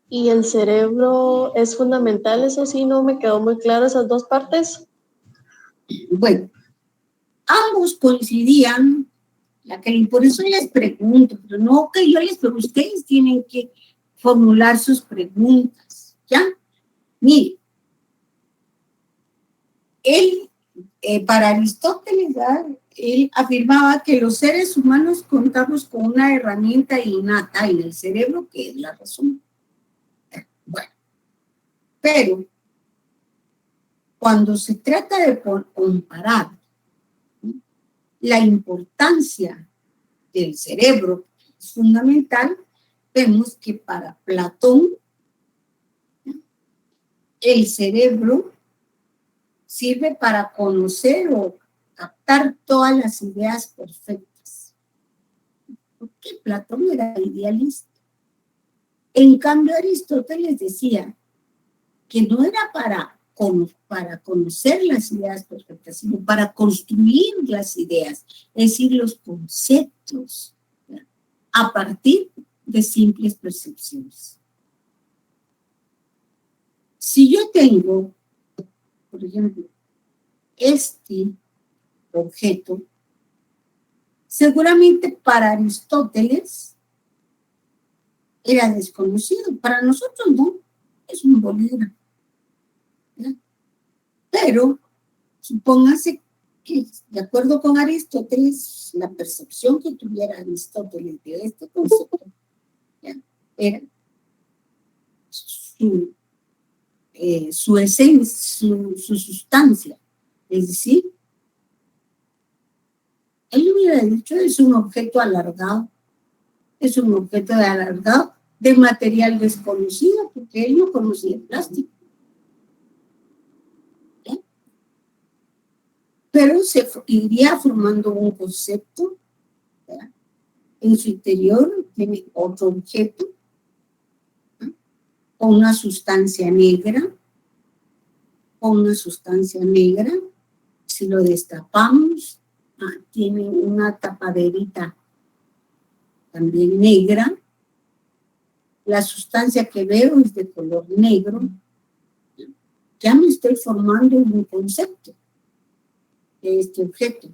y el cerebro es fundamental, eso sí, no me quedó muy claro esas dos partes. Bueno, ambos coincidían, por eso les pregunto, pero no que yo les pregunto, ustedes tienen que formular sus preguntas, ¿ya? Mire, él, para Aristóteles, él afirmaba que los seres humanos contamos con una herramienta innata en el cerebro que es la razón. Bueno, pero cuando se trata de comparar la importancia del cerebro, que es fundamental, vemos que para Platón el cerebro sirve para conocer o captar todas las ideas perfectas. Porque Platón era idealista. En cambio, Aristóteles decía que no era para conocer las ideas perfectas, sino para construir las ideas, es decir, los conceptos, ¿verdad? A partir de simples percepciones. Si yo tengo, por ejemplo, este objeto, seguramente para Aristóteles era desconocido, para nosotros no, es un bolígrafo. Pero supóngase que, de acuerdo con Aristóteles, la percepción que tuviera Aristóteles de este concepto, ¿ya?, era su esencia, su sustancia. Es decir, él hubiera dicho, es un objeto alargado, es un objeto alargado de material desconocido, porque él no conocía el plástico. Pero se iría formando un concepto, ¿verdad? En su interior tiene otro objeto, ¿verdad?, con una sustancia negra, si lo destapamos, tiene una tapaderita también negra, la sustancia que veo es de color negro, ya me estoy formando un concepto de este objeto.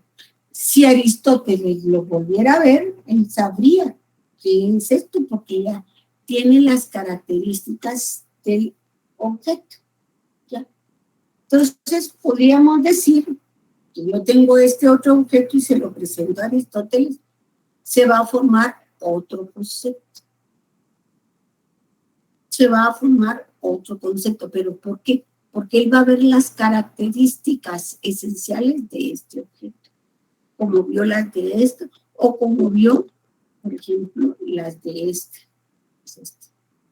Si Aristóteles lo volviera a ver, él sabría qué es esto, porque ya tiene las características del objeto. ¿Ya? Entonces, podríamos decir que yo tengo este otro objeto y se lo presento a Aristóteles, se va a formar otro concepto. Se va a formar otro concepto. ¿Pero por qué? Porque él va a ver las características esenciales de este objeto, como vio las de este, o como vio, por ejemplo, las de este,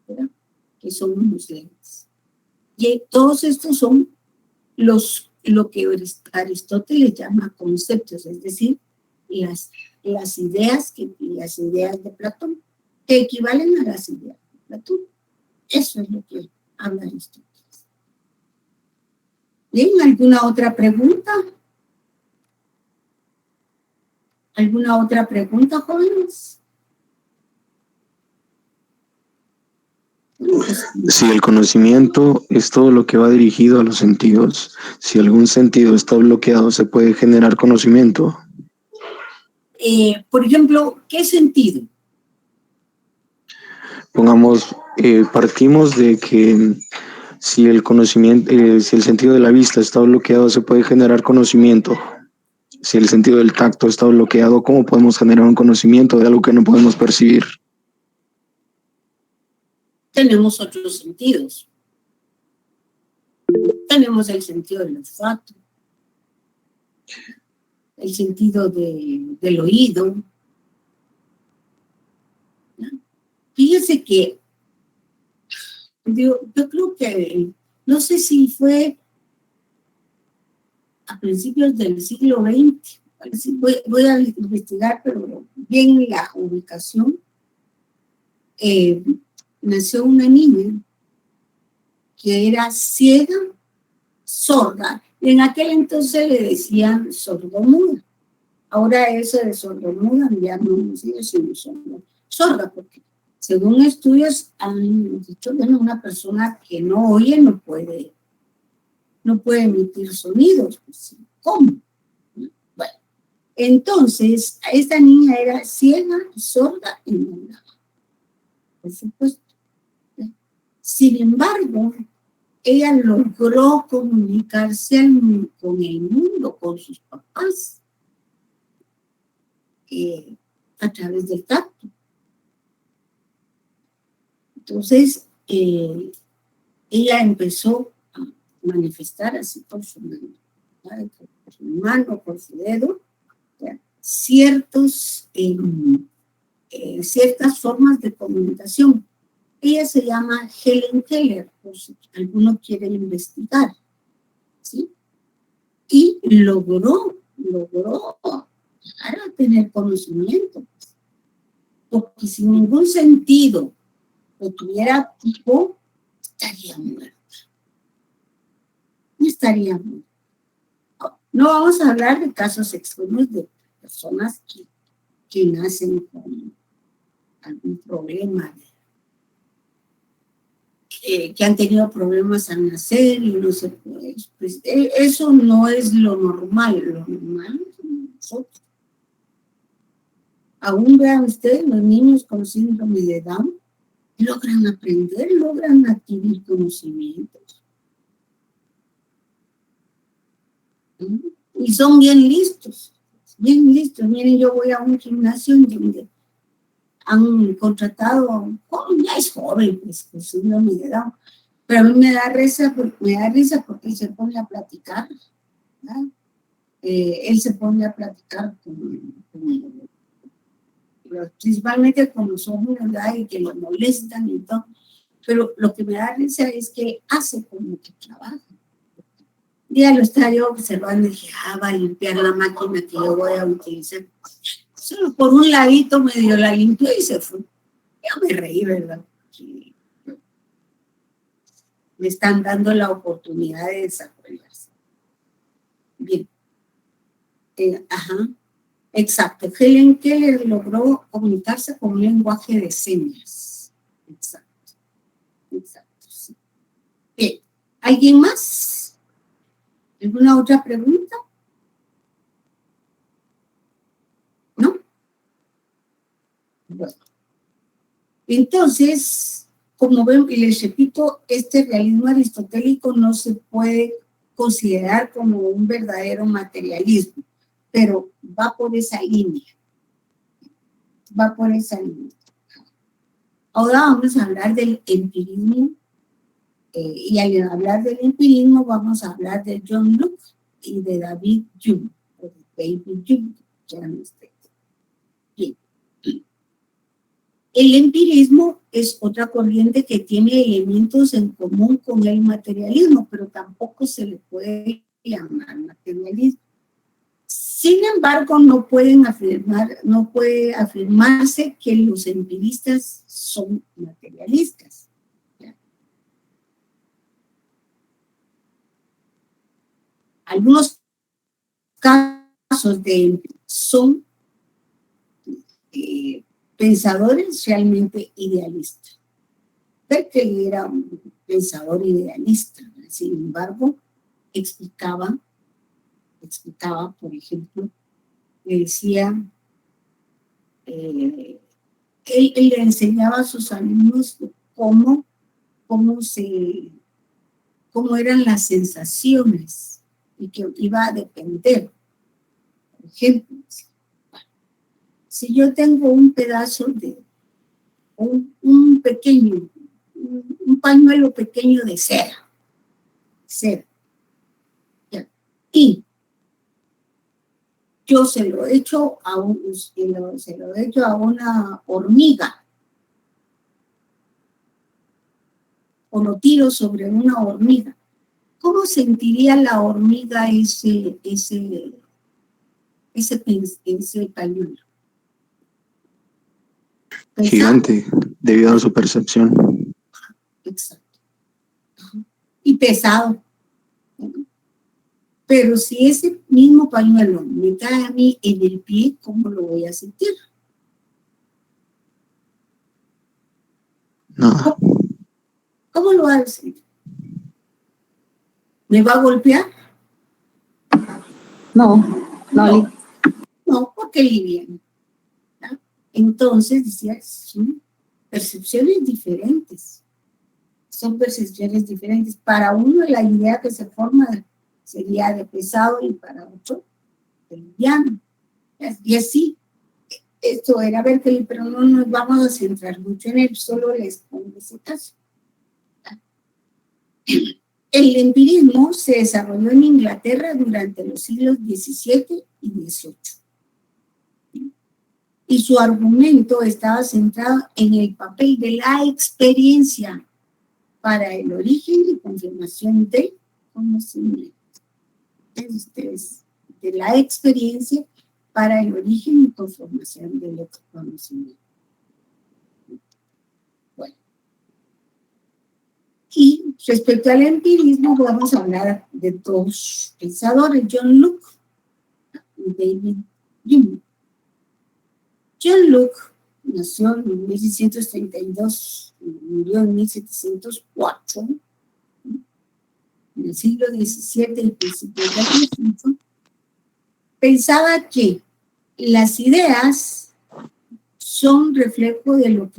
¿verdad? Que son unos lentes. Y todos estos son lo que Aristóteles llama conceptos, es decir, las ideas de Platón, que equivalen a las ideas de Platón. Eso es lo que habla Aristóteles. ¿Bien? ¿Alguna otra pregunta? ¿Alguna otra pregunta, jóvenes? Si el conocimiento es todo lo que va dirigido a los sentidos, si algún sentido está bloqueado, ¿se puede generar conocimiento? Por ejemplo, ¿qué sentido? Pongamos, partimos de que si el conocimiento, si el sentido de la vista está bloqueado, se puede generar conocimiento. Si el sentido del tacto está bloqueado, ¿cómo podemos generar un conocimiento de algo que no podemos percibir? Tenemos otros sentidos. Tenemos el sentido del olfato, el sentido del oído. ¿No? Fíjese que yo creo que, no sé si fue a principios del siglo XX, voy a investigar, pero bien la ubicación, nació una niña que era ciega, sorda. En aquel entonces le decían sordomuda. Ahora eso de sordomuda ya no sigue siendo sorda, porque según estudios han dicho que una persona que no oye no puede emitir sonidos. Pues, ¿cómo? Bueno, entonces esta niña era ciega, sorda y muda, por supuesto. Sin embargo, ella logró comunicarse con el mundo, con sus papás, a través del tacto. Entonces, ella empezó a manifestar así por su mano, por su dedo, ciertas formas de comunicación. Ella se llama Helen Keller, por si alguno quiere investigar, ¿sí? Y logró llegar a tener conocimiento, porque sin ningún sentido lo tuviera tipo, estaría muerta. No estaría muerta. No vamos a hablar de casos extremos de personas que nacen con algún problema, que han tenido problemas al nacer y no se puede. Pues, eso no es lo normal. Lo normal es nosotros. Aún vean ustedes, los niños con síndrome de Down logran aprender, logran adquirir conocimientos. Y son bien listos, bien listos. Miren, yo voy a un gimnasio donde han contratado, ya es joven, pues, con síndrome de Down, pero a mí me da risa porque él se pone a platicar, ¿verdad? Él se pone a platicar principalmente con los hombres, ¿verdad? Y que lo molestan y todo, pero lo que me da risa es que hace como que trabaja. Un día lo estaba yo observando y dije, va a limpiar la máquina que yo voy a utilizar. Solo por un ladito medio la limpió y se fue. Yo me reí, ¿verdad? Sí. Me están dando la oportunidad de desarrollarse. Bien. Exacto. Helen Keller logró comunicarse con un lenguaje de señas. Exacto. Sí. Bien. ¿Alguien más? ¿Alguna otra pregunta? ¿No? Bueno. Entonces, como ven, y les repito, este realismo aristotélico no se puede considerar como un verdadero materialismo, pero va por esa línea. Va por esa línea. Ahora vamos a hablar del empirismo, y al hablar del empirismo vamos a hablar de John Locke y de David Hume, o de David Hume, quieran ustedes. Bien. El empirismo es otra corriente que tiene elementos en común con el materialismo, pero tampoco se le puede llamar materialismo. Sin embargo, no puede afirmarse que los empiristas son materialistas. ¿Ya? Algunos casos son pensadores realmente idealistas. Berkeley era un pensador idealista, ¿verdad? Sin embargo, explicaba, por ejemplo, le decía, él le enseñaba a sus alumnos cómo eran las sensaciones y que iba a depender. Por ejemplo, si yo tengo un pedazo de un pañuelo pequeño de cera, ¿ya? Y yo se lo echo a una hormiga, o lo tiro sobre una hormiga, ¿cómo sentiría la hormiga ese pañuelo? Gigante, debido a su percepción. Exacto. Y pesado. Pero si ese mismo pañuelo me cae a mí en el pie, ¿cómo lo voy a sentir? No. ¿Cómo lo va a sentir? ¿Me va a golpear? No, porque liviano. ¿Ya? Entonces, decía, son percepciones diferentes. Son percepciones diferentes. Para uno, la idea que se forma sería de pesado y para otro, de liviano. Y así, esto era Berkeley, pero no nos vamos a centrar mucho en él, solo les pongo ese caso. El empirismo se desarrolló en Inglaterra durante los siglos XVII y XVIII. Y su argumento estaba centrado en el papel de la experiencia para el origen y confirmación del conocimiento. De la experiencia para el origen y conformación del conocimiento. Bueno. Y respecto al empirismo, vamos a hablar de dos pensadores, John Locke y David Hume. John Locke nació en 1632 y murió en 1704. En el siglo XVII y principios del XVIII, pensaba que las ideas son reflejo de lo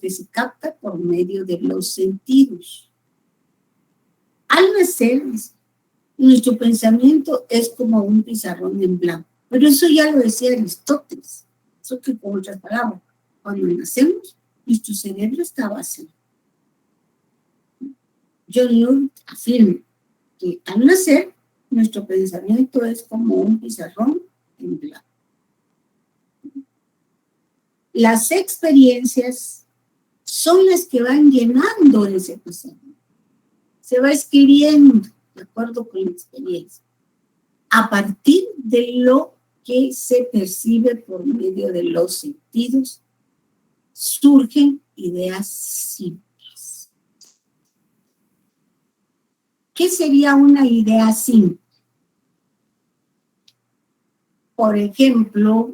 que se capta por medio de los sentidos. Al nacer, nuestro pensamiento es como un pizarrón en blanco, pero eso ya lo decía Aristóteles. Eso que, con otras palabras, cuando nacemos, nuestro cerebro está vacío. John Locke afirma que al nacer, nuestro pensamiento es como un pizarrón en blanco. Las experiencias son las que van llenando ese pizarrón. Se va escribiendo de acuerdo con la experiencia, a partir de lo que se percibe por medio de los sentidos, surgen ideas simples. ¿Qué sería una idea simple? Por ejemplo,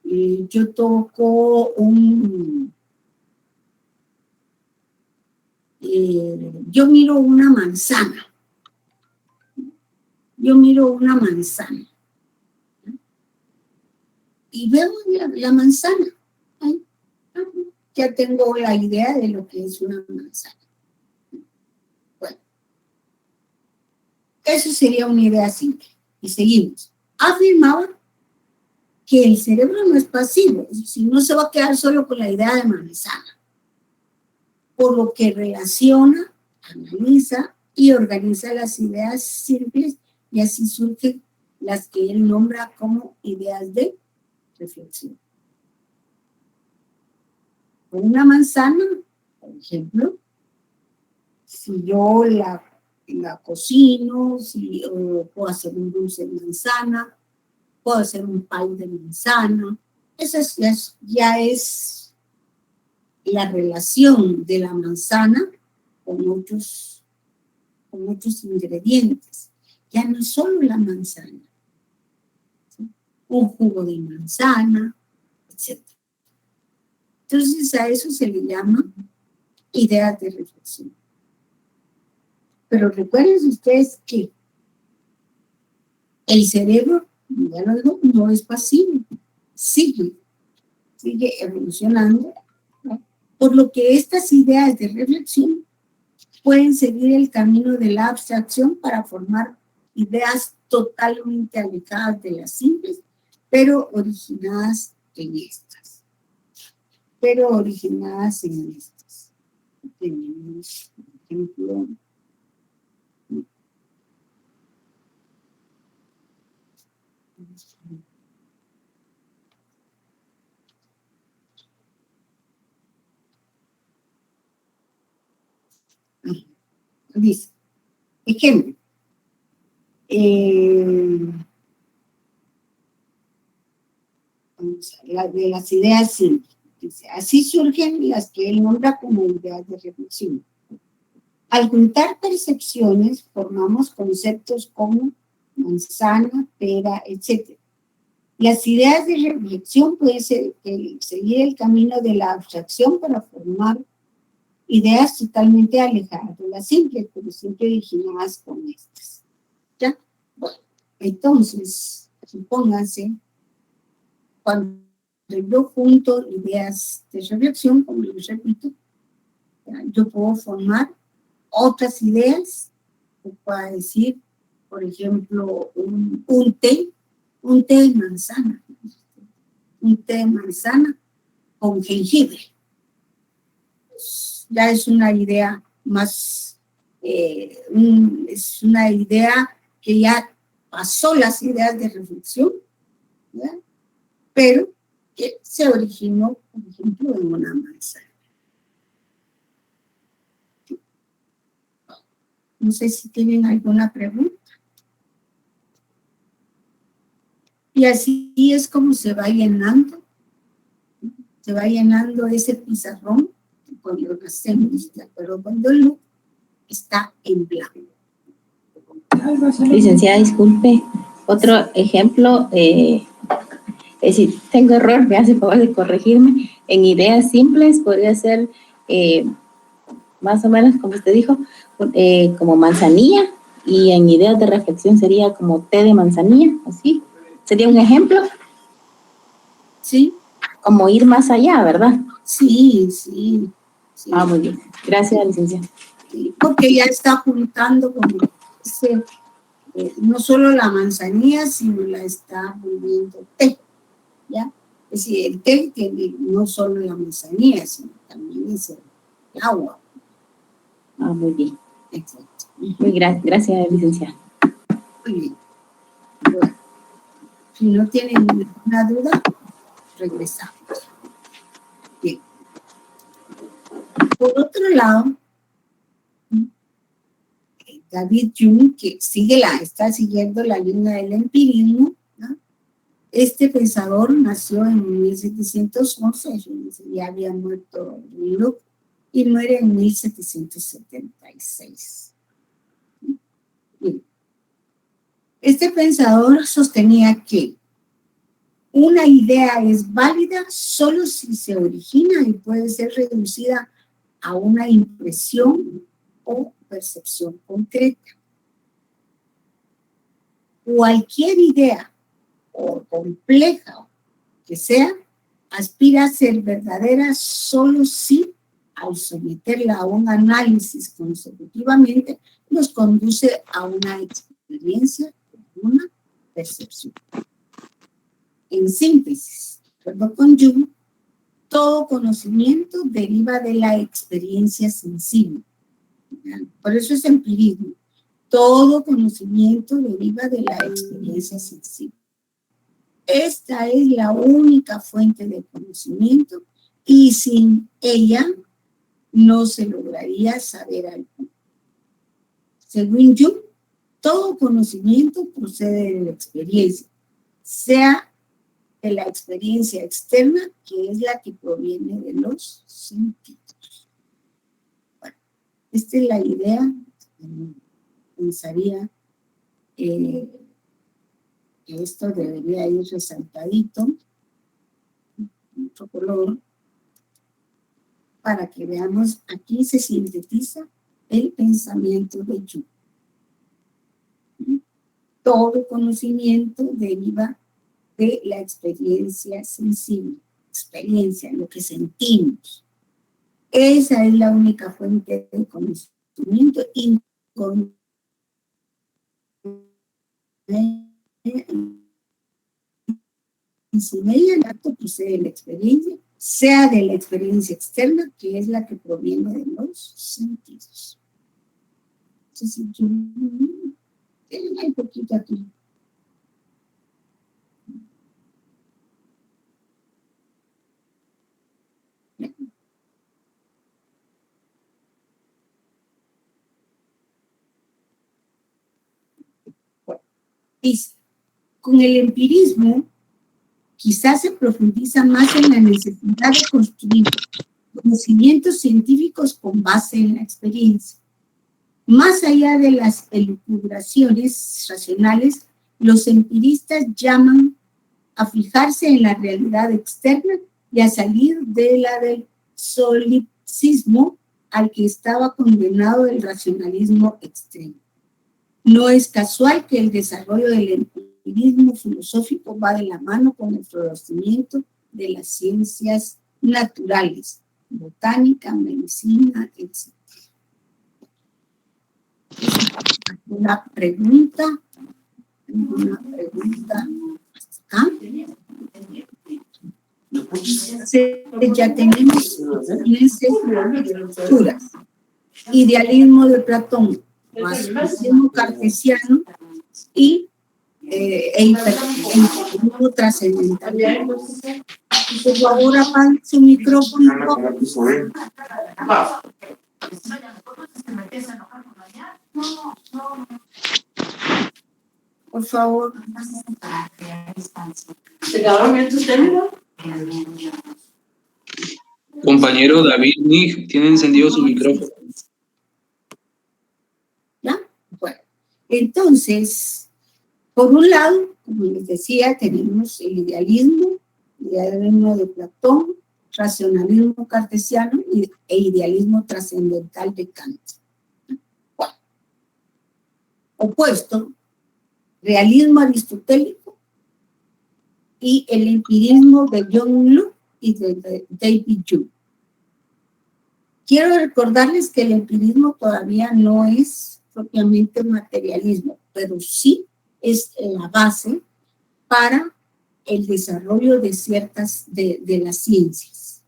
yo toco yo miro una manzana. Y veo la manzana. ya tengo la idea de lo que es una manzana. Bueno, eso sería una idea simple. Y seguimos. Afirmaba que el cerebro no es pasivo, es decir, no se va a quedar solo con la idea de manzana, por lo que relaciona, analiza y organiza las ideas simples y así surgen las que él nombra como ideas de reflexión. Con una manzana, por ejemplo, si yo la cocino, o puedo hacer un dulce de manzana, puedo hacer un pie de manzana, esa ya es la relación de la manzana con otros ingredientes. Ya no es solo la manzana, ¿sí? Un jugo de manzana, etc. Entonces a eso se le llama ideas de reflexión. Pero recuerden ustedes que el cerebro, ya lo digo, no es pasivo, sigue evolucionando, ¿no? Por lo que estas ideas de reflexión pueden seguir el camino de la abstracción para formar ideas totalmente alejadas de las simples, pero originadas en estas. Tenemos, por ejemplo, dice, ejemplo, de las ideas simples. Dice, así surgen las que él nombra como ideas de reflexión. Al juntar percepciones, formamos conceptos como manzana, pera, etc. Las ideas de reflexión pueden seguir el camino de la abstracción para formar ideas totalmente alejadas de las simples, pero siempre originadas con estas. ¿Ya? Bueno, entonces, supónganse, cuando yo junto ideas de reflexión, como les repito, yo puedo formar otras ideas, o puedo decir, por ejemplo, un té de manzana, con jengibre. Ya es una idea más, es una idea que ya pasó las ideas de reflexión, ¿verdad? Pero que se originó, por ejemplo, en una manzana. No sé si tienen alguna pregunta. Y así es como se va llenando ese pizarrón cuando lo hacemos, pero cuando lo está en blanco. Licenciada, disculpe, otro ejemplo, si tengo error, me hace favor de corregirme. En ideas simples podría ser más o menos como usted dijo, como manzanilla, y en ideas de reflexión sería como té de manzanilla, así. ¿Sería un ejemplo? Sí. Como ir más allá, ¿verdad? Sí. Ah, muy bien. Gracias, licenciada. Sí, porque ya está apuntando como no solo la manzanilla, sino la está volviendo té, ¿ya? Es decir, el té tiene no solo la manzanilla, sino también es el agua. Ah, muy bien. Exacto. Muy gracias, licenciada. Muy bien. Bueno, si no tienen ninguna duda, regresamos. Bien. Por otro lado, David Hume, que está siguiendo la línea del empirismo, ¿no? Este pensador nació en 1711, ya había muerto Locke, y muere en 1776. Bien. Este pensador sostenía que una idea es válida solo si se origina y puede ser reducida a una impresión o percepción concreta. Cualquier idea, por compleja que sea, aspira a ser verdadera solo si, al someterla a un análisis consecutivamente, nos conduce a una experiencia, una percepción. En síntesis, de acuerdo con Jung, todo conocimiento deriva de la experiencia sensible. Por eso es empirismo. Todo conocimiento deriva de la experiencia sensible. Esta es la única fuente de conocimiento y sin ella no se lograría saber algo. Según Jung, todo conocimiento procede de la experiencia, sea de la experiencia externa, que es la que proviene de los sentidos. Bueno, esta es la idea. Pensaría que esto debería ir resaltadito, otro color, para que veamos, aquí se sintetiza el pensamiento de Jung. Todo conocimiento deriva de la experiencia sensible, experiencia, lo que sentimos. Esa es la única fuente de conocimiento y sin ella el acto procede de la experiencia, sea de la experiencia externa, que es la que proviene de los sentidos. Entonces, un poquito aquí. Dice, con el empirismo quizás se profundiza más en la necesidad de construir conocimientos científicos con base en la experiencia. Más allá de las elucubraciones racionales, los empiristas llaman a fijarse en la realidad externa y a salir de la del solipsismo al que estaba condenado el racionalismo extremo. No es casual que el desarrollo del empirismo filosófico va de la mano con el florecimiento de las ciencias naturales, botánica, medicina, etc. Una pregunta acá. Ya tenemos lecturas. Idealismo de Platón, racionalismo cartesiano y hiperrealismo trascendental. Por favor, apague su micrófono. Por favor. Compañero David Nig tiene encendido su micrófono. ¿Ya? Bueno, entonces, por un lado, como les decía, tenemos el idealismo de Platón, racionalismo cartesiano e idealismo trascendental de Kant. Bueno, opuesto, realismo aristotélico y el empirismo de John Locke y de David Hume. Quiero recordarles que el empirismo todavía no es propiamente materialismo, pero sí es la base para el desarrollo de ciertas de las ciencias,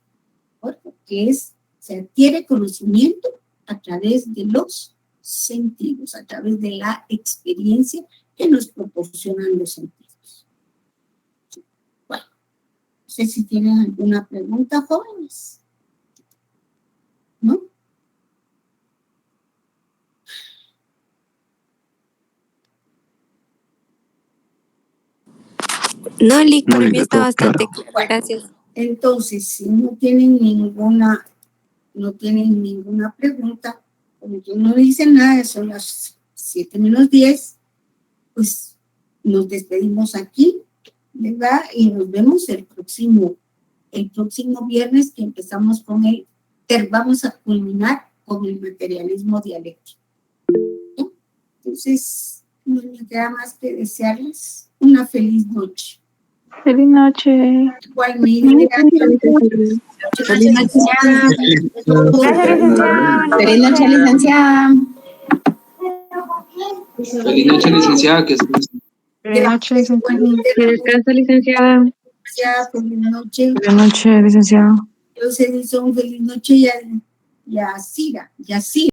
que se adquiere conocimiento a través de los sentidos, a través de la experiencia que nos proporcionan los sentidos. Bueno, no sé si tienen alguna pregunta, jóvenes. ¿No? No, Lick, para mí está bastante claro. Gracias. Entonces, si no tienen ninguna pregunta, como yo no dice nada, son las 7:10, pues nos despedimos aquí, ¿verdad? Y nos vemos el próximo viernes, que empezamos con vamos a culminar con el materialismo dialéctico. ¿Sí? Entonces, no me queda más que desearles una feliz noche. Feliz noche. Igualmente. Feliz noche, licenciada. Gracias, licenciada. Feliz noche, licenciada. Feliz noche, licenciada. Que Feliz noche, licenciada. Que descanse, licenciada. Feliz noche. Feliz noche, licenciada. Yo se dice un feliz noche y a Cira.